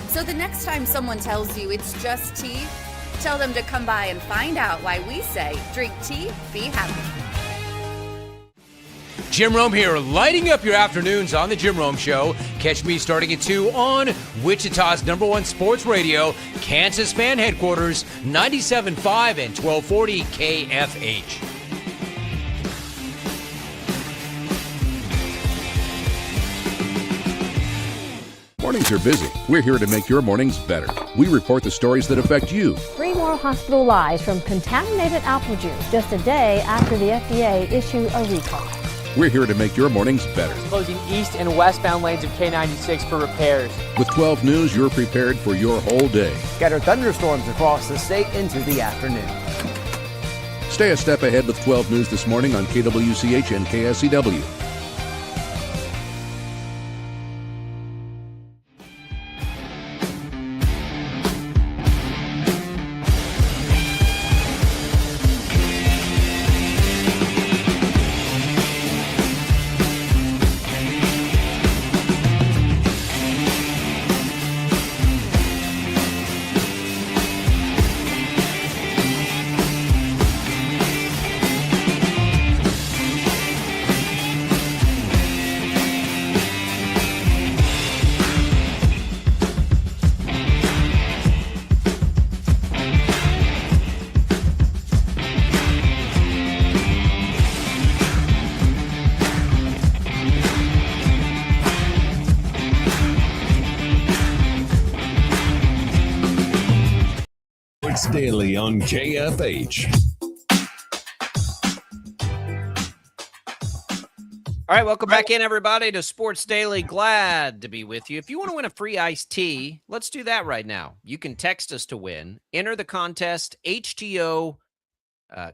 Speaker 22: So the next time someone tells you it's just tea, tell them to come by and find out why we say drink tea, be happy.
Speaker 4: Jim Rome here, lighting up your afternoons on The Jim Rome Show. Catch me starting at 2 on Wichita's #1 sports radio, Kansas Fan Headquarters, 97.5 and 1240 KFH.
Speaker 9: Mornings are busy. We're here to make your mornings better. We report the stories that affect you.
Speaker 11: 3 more hospital lies from contaminated apple juice just a day after the FDA issued a recall.
Speaker 9: We're here to make your mornings better.
Speaker 24: Closing east and westbound lanes of K96 for repairs.
Speaker 9: With 12 News, you're prepared for your whole day.
Speaker 1: Scattered thunderstorms across the state into the afternoon.
Speaker 9: Stay a step ahead with 12 News this morning on KWCH and KSCW.
Speaker 2: Daily on KFH.
Speaker 3: All right, welcome back in, everybody, to Sports Daily. Glad to be with you. If you want to win a free iced tea, let's do that right now. You can text us to win. Enter the contest, HTO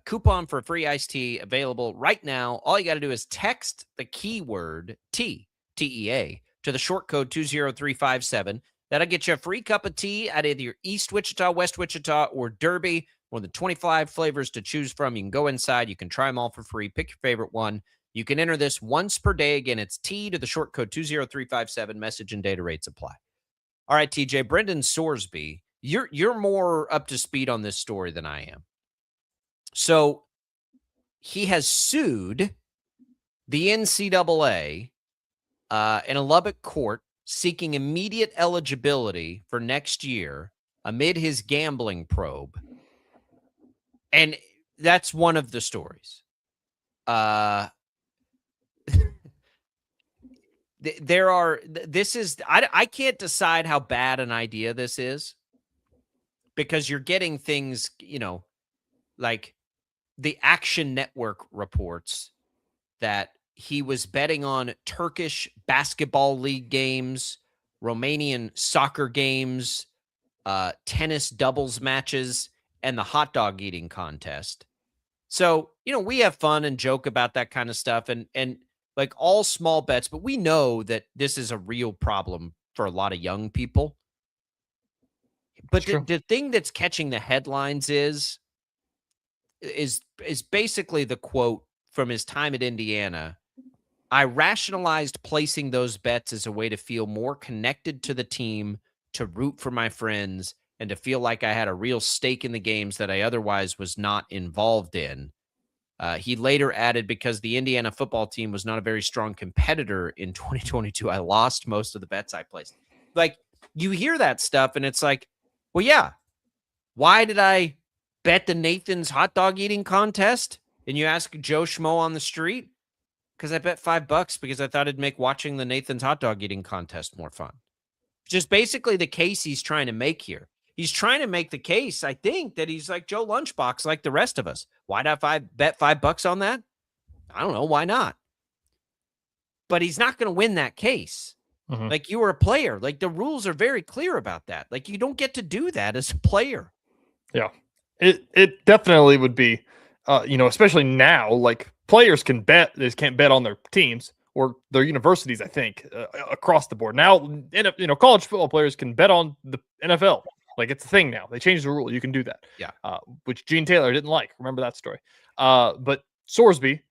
Speaker 3: coupon for a free iced tea available right now. All you got to do is text the keyword tea, T-E-A, to the short code 20357. That'll get you a free cup of tea at either East Wichita, West Wichita, or Derby. More than 25 flavors to choose from. You can go inside. You can try them all for free. Pick your favorite one. You can enter this once per day. Again, it's tea to the short code 20357. Message and data rates apply. All right, TJ, Brendan Sorsby, you're more up to speed on this story than I am. So he has sued the NCAA in a Lubbock court, seeking immediate eligibility for next year amid his gambling probe. And that's one of the stories. I can't decide how bad an idea this is, because you're getting things, like the Action Network reports that he was betting on Turkish basketball league games, Romanian soccer games, tennis doubles matches, and the hot dog eating contest. So, we have fun and joke about that kind of stuff and like all small bets, but we know that this is a real problem for a lot of young people. But the thing that's catching the headlines is basically the quote from his time at Indiana. I rationalized placing those bets as a way to feel more connected to the team, to root for my friends, and to feel like I had a real stake in the games that I otherwise was not involved in. He later added, because the Indiana football team was not a very strong competitor in 2022, I lost most of the bets I placed. Like, you hear that stuff, and it's like, well, yeah, why did I bet the Nathan's hot dog eating contest? And you ask Joe Schmo on the street, Because I bet $5 because I thought it'd make watching the Nathan's hot dog eating contest more fun. Just basically the case he's trying to make here. He's trying to make the case, I think, that he's like Joe Lunchbox, like the rest of us. Why not bet $5 on that? I don't know. Why not? But he's not going to win that case.
Speaker 8: Mhm.
Speaker 3: Like, you were a player. Like, the rules are very clear about that. Like, you don't get to do that as a player.
Speaker 8: Yeah, it definitely would be, especially now, like players can bet, they just can't bet on their teams or their universities, I think, across the board. Now, college football players can bet on the NFL. Like, it's a thing now. They changed the rule. You can do that.
Speaker 3: Yeah.
Speaker 8: Which Gene Taylor didn't like. Remember that story. But Sorsby,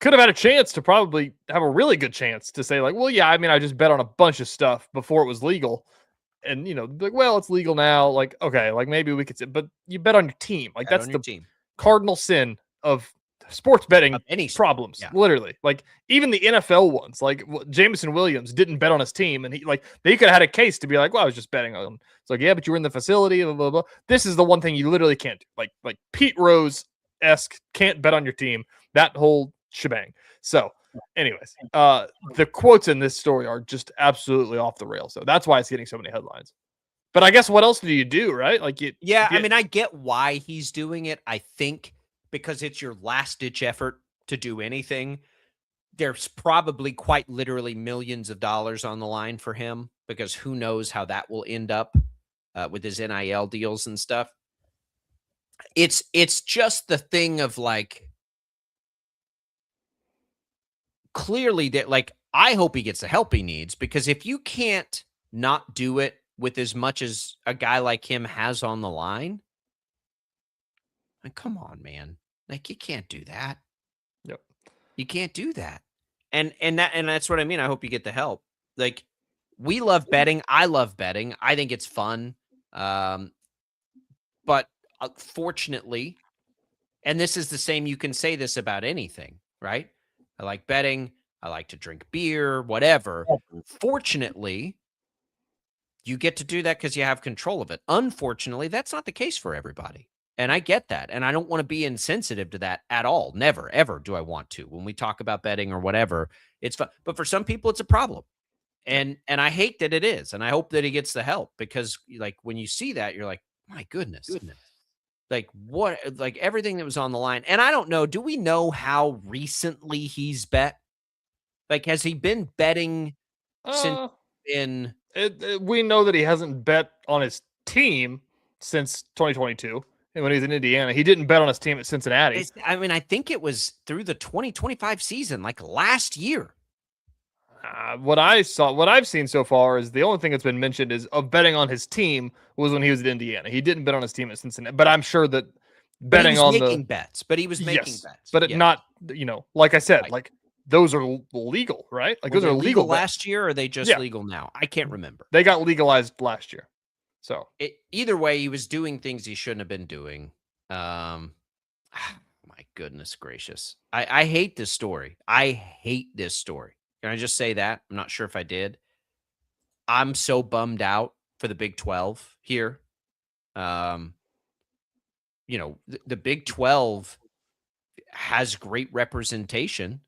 Speaker 8: could have had a chance to probably have a really good chance to say, like, well, yeah, I mean, I just bet on a bunch of stuff before it was legal. And, like, well, it's legal now. Like, okay, like maybe we could say, but you bet on your team. Like, that's the
Speaker 3: team.
Speaker 8: cardinal sin of sports betting problems.
Speaker 3: Yeah.
Speaker 8: Literally. Like, even the NFL ones, like Jameson Williams didn't bet on his team. And they could have had a case to be like, well, I was just betting on him. It's like, yeah, but you were in the facility, blah, blah, blah. This is the one thing you literally can't do. Like Pete Rose-esque, can't bet on your team. That whole shebang. So, anyways, the quotes in this story are just absolutely off the rails. So that's why it's getting so many headlines. But I guess what else do you do, right? Like,
Speaker 3: I mean, I get why he's doing it. I think because it's your last ditch effort to do anything. There's probably quite literally millions of dollars on the line for him, because who knows how that will end up with his NIL deals and stuff. It's just the thing of, like, clearly that, like, I hope he gets the help he needs, because if you can't not do it with as much as a guy like him has on the line, like, come on, man. Like, you can't do that.
Speaker 8: Yep.
Speaker 3: You can't do that. And that's what I mean. I hope you get the help. Like, we love betting. I love betting. I think it's fun. But fortunately, and this is the same, you can say this about anything, right? I like betting. I like to drink beer, whatever. Fortunately, you get to do that because you have control of it. Unfortunately, that's not the case for everybody. And I get that. And I don't want to be insensitive to that at all. Never, ever do I want to. When we talk about betting or whatever, it's fun. But for some people, it's a problem. And I hate that it is. And I hope that he gets the help, because, like, when you see that, you're like, my goodness. Like, what, like, everything that was on the line. And I don't know, do we know how recently he's bet? Like, has he been betting since
Speaker 8: we know that he hasn't bet on his team since 2022. And when he was in Indiana, he didn't bet on his team at Cincinnati.
Speaker 3: I mean, I think it was through the 2025 season, like last year.
Speaker 8: What I've seen so far is the only thing that's been mentioned is of betting on his team was when he was at Indiana. He didn't bet on his team at Cincinnati, but I'm sure that betting on
Speaker 3: making bets. But he was making bets.
Speaker 8: But not, like I said, like, those are legal, right? Like, those are legal
Speaker 3: last year, or are they just legal now? I can't remember.
Speaker 8: They got legalized last year. So
Speaker 3: either way, he was doing things he shouldn't have been doing. My goodness gracious. I hate this story. I hate this story. Can I just say that? I'm not sure if I did. I'm so bummed out for the Big 12 here. The Big 12 has great representation.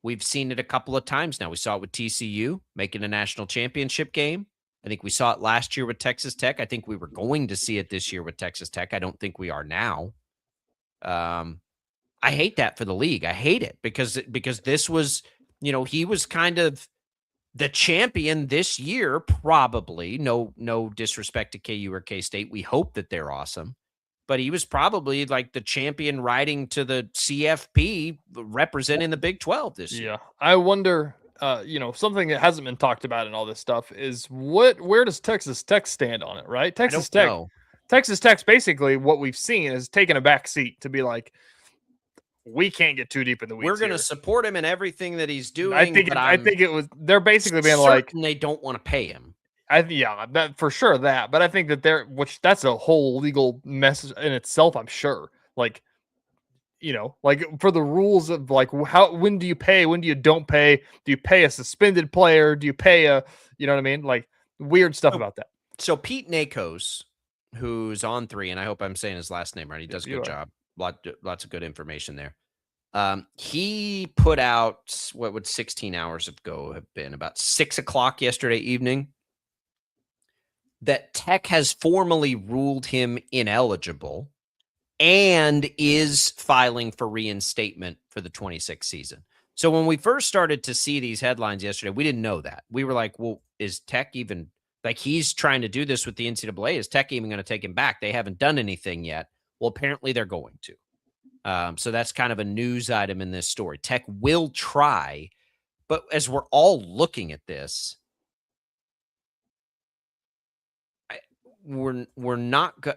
Speaker 3: We've seen it a couple of times now. We saw it with TCU making a national championship game. I think we saw it last year with Texas Tech. I think we were going to see it this year with Texas Tech. I don't think we are now. I hate that for the league. I hate it because this was, he was kind of the champion this year, probably. No disrespect to KU or K-State. We hope that they're awesome. But he was probably like the champion riding to the CFP representing the Big 12 this year.
Speaker 8: Yeah. I wonder, something that hasn't been talked about in all this stuff is where does Texas Tech stand on it, right? Texas Tech's basically, what we've seen is taking a back seat to be like, we can't get too deep in the weeds.
Speaker 3: We're going to support him in everything that he's doing.
Speaker 8: I think it was, they're basically being like,
Speaker 3: they don't want to pay him.
Speaker 8: That for sure, but I think that that's a whole legal mess in itself, I'm sure. Like, like, for the rules of, like, when do you pay? When do you don't pay? Do you pay a suspended player? Do you pay you know what I mean? Like, weird stuff about that.
Speaker 3: So Pete Nakos, who's on 3, and I hope I'm saying his last name right. He does a good job. Lots of good information there. He put out, what would 16 hours ago have been, about 6 o'clock yesterday evening, that Tech has formally ruled him ineligible and is filing for reinstatement for the 26th season. So when we first started to see these headlines yesterday, we didn't know that. We were like, well, is Tech even, like, he's trying to do this with the NCAA. Is Tech even going to take him back? They haven't done anything yet. Well, apparently they're going to. So that's kind of a news item in this story. Tech will try, but as we're all looking at this, we're not good.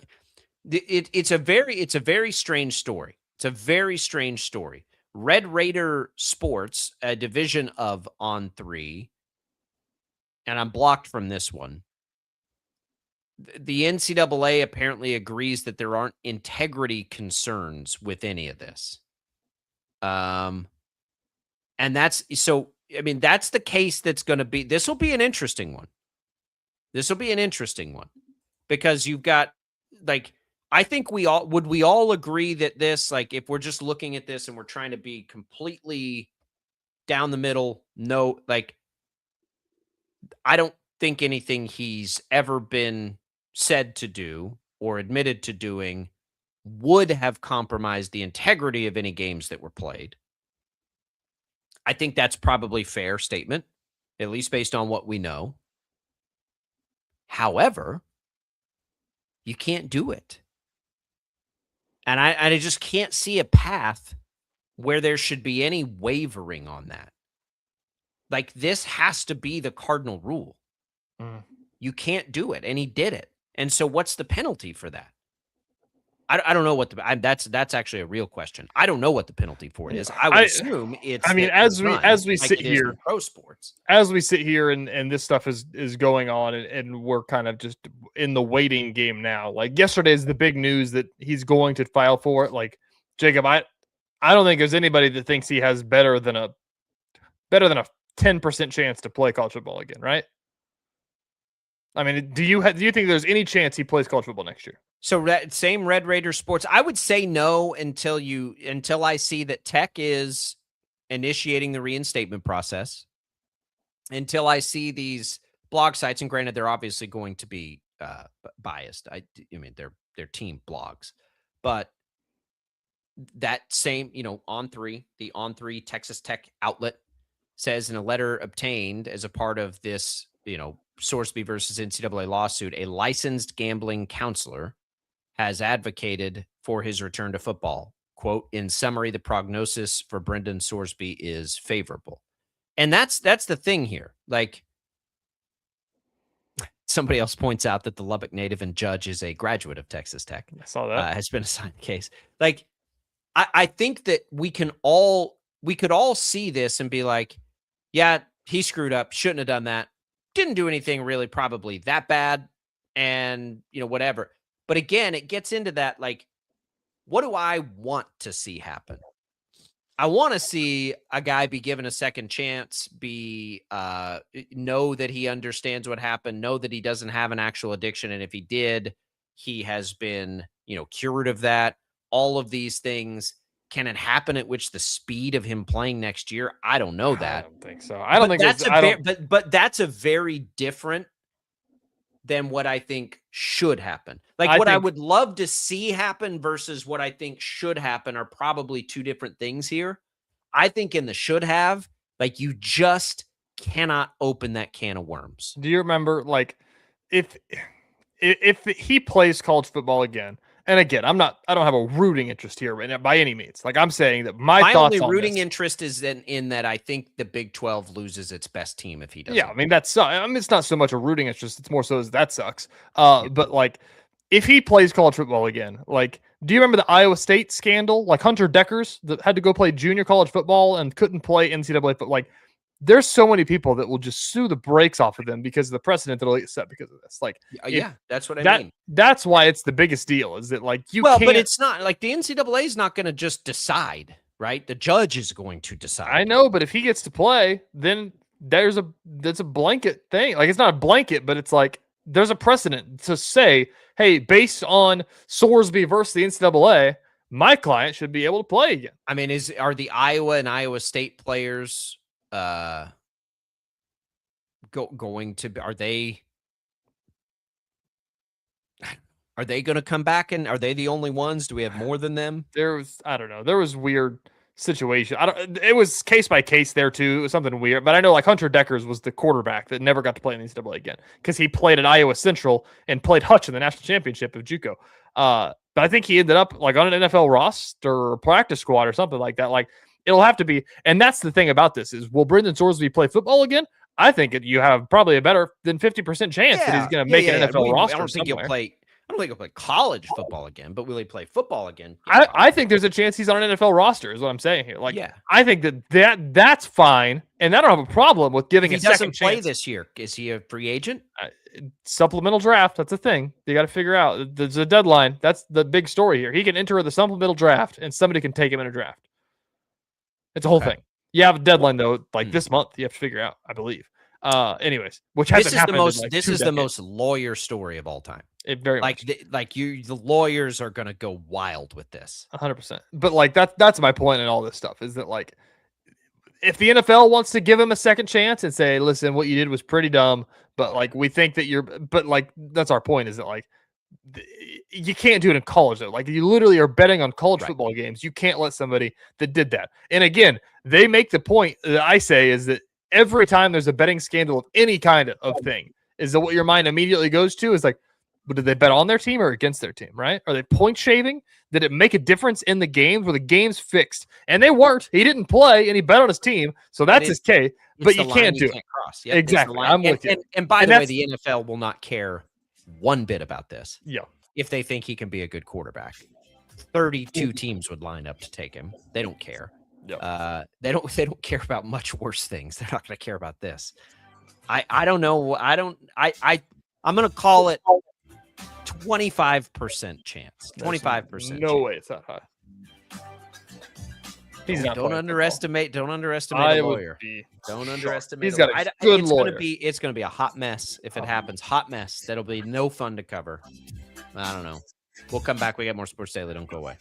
Speaker 3: It's a very strange story. It's a very strange story. Red Raider Sports, a division of On3, and I'm blocked from this one. The NCAA apparently agrees that there aren't integrity concerns with any of this. And that's so, I mean, that's the case that's going to be, this will be an interesting one. This will be an interesting one because you've got, like, I think we all agree that this, like, if we're just looking at this and we're trying to be completely down the middle, no, like, I don't think anything he's ever been said to do or admitted to doing would have compromised the integrity of any games that were played. I think that's probably a fair statement, at least based on what we know. However, you can't do it. And I just can't see a path where there should be any wavering on that. Like, this has to be the cardinal rule. You can't do it. And he did it. And so what's the penalty for that? I don't know what that's actually a real question. I don't know what the penalty for it is. I would assume it's.
Speaker 8: I mean, as we sit here,
Speaker 3: pro sports,
Speaker 8: as we sit here, and this stuff is going on, and we're kind of just in the waiting game now. Like, yesterday is the big news that he's going to file for it. Like, Jacob, I don't think there's anybody that thinks he has better than a 10% chance to play college football again, right? I mean, do you think there's any chance he plays college football next year?
Speaker 3: So same Red Raider Sports. I would say no until I see that Tech is initiating the reinstatement process. Until I see these blog sites, and granted, they're obviously going to be biased. I mean, they're team blogs, but that same, the On3 Texas Tech outlet says in a letter obtained as a part of this, Sorsby versus NCAA lawsuit, a licensed gambling counselor has advocated for his return to football. Quote, in summary, the prognosis for Brendan Sorsby is favorable. And that's the thing here. Like, somebody else points out that the Lubbock native and judge is a graduate of Texas Tech.
Speaker 8: I saw that.
Speaker 3: Has been assigned the case. Like, I think that we could all see this and be like, yeah, he screwed up. Shouldn't have done that. Didn't do anything really probably that bad. And, whatever. But again, it gets into that, like, what do I want to see happen? I want to see a guy be given a second chance, know that he understands what happened, know that he doesn't have an actual addiction. And if he did, he has been, cured of that. All of these things. Can it happen at which the speed of him playing next year? I don't know that.
Speaker 8: I don't think so. I don't think that's
Speaker 3: but that's a very different than what I think should happen. Like, I would love to see happen versus what I think should happen are probably two different things here. I think in the should have, like, you just cannot open that can of worms.
Speaker 8: Do you remember, like, if he plays college football again? And again, I don't have a rooting interest here by any means. Like, I'm saying that my thoughts
Speaker 3: only rooting interest is in that I think the Big 12 loses its best team if he doesn't.
Speaker 8: Yeah, I mean, it's not so much a rooting interest. It's more so as that sucks. But, like, if he plays college football again, like, do you remember the Iowa State scandal? Like, Hunter Deckers that had to go play junior college football and couldn't play NCAA football. Like, there's so many people that will just sue the brakes off of them because of the precedent that'll get set because of this. Like,
Speaker 3: yeah, that's what I mean.
Speaker 8: That's why it's the biggest deal. Is that, like,
Speaker 3: but it's not like the NCAA is not going to just decide, right? The judge is going to decide.
Speaker 8: I know, but if he gets to play, then that's a blanket thing. Like, it's not a blanket, but it's like there's a precedent to say, hey, based on Sorsby versus the NCAA, my client should be able to play again.
Speaker 3: I mean, are the Iowa and Iowa State players going to are they going to come back, and are they the only ones? Do we have more than them?
Speaker 8: I don't know. There was weird situation. It was case by case there too. It was something weird, but I know like Hunter Deckers was the quarterback that never got to play in the NCAA again because he played at Iowa Central and played Hutch in the national championship of JUCO. But I think he ended up like on an NFL roster or practice squad or something like that. Like it'll have to be, and that's the thing about this is, will Brendan Sorsby play football again? I think you have probably a better than 50% chance that he's going to make an NFL roster.
Speaker 3: I don't think he'll play college football again, but will he play football again?
Speaker 8: I think there's a chance he's on an NFL roster is what I'm saying here. Like, I think that's fine. And I don't have a problem with giving
Speaker 3: if he doesn't play this year. Is he a free agent?
Speaker 8: Supplemental draft. That's a thing. You got to figure out. There's a deadline. That's the big story here. He can enter the supplemental draft and somebody can take him in a draft. It's a whole thing. You have a deadline though, like this month you have to figure out, I believe. Anyways, which hasn't happened.
Speaker 3: This is the most lawyer story of all time.
Speaker 8: It very much.
Speaker 3: The lawyers are going to go wild with this.
Speaker 8: 100%. But like that's my point in all this stuff is that like if the NFL wants to give him a second chance and say, listen, what you did was pretty dumb, but like we think that but like that's our point is that like you can't do it in college though. Like you literally are betting on college football games. You can't let somebody that did that. And again, they make the point that I say is that every time there's a betting scandal of any kind of thing, is that what your mind immediately goes to is like, but did they bet on their team or against their team, right? Are they point shaving? Did it make a difference in the games? Were the games fixed? And they weren't. He didn't play, and he bet on his team, so that's his case. But you can't do it.
Speaker 3: Yep,
Speaker 8: exactly. I'm with you.
Speaker 3: And by the way, the NFL will not care one bit about this.
Speaker 8: Yeah.
Speaker 3: If they think he can be a good quarterback, 32 teams would line up to take him. They don't care.
Speaker 8: Yep.
Speaker 3: They don't care about much worse things. They're not going to care about this. I don't know. I'm going to call it 25% chance. 25%.
Speaker 8: No way it's that high. He's not.
Speaker 3: Don't underestimate a lawyer. Don't underestimate.
Speaker 8: He's got a good lawyer.
Speaker 3: It's going to be a hot mess if it happens. Hot mess. That'll be no fun to cover. I don't know. We'll come back. We got more Sports Daily. Don't go away.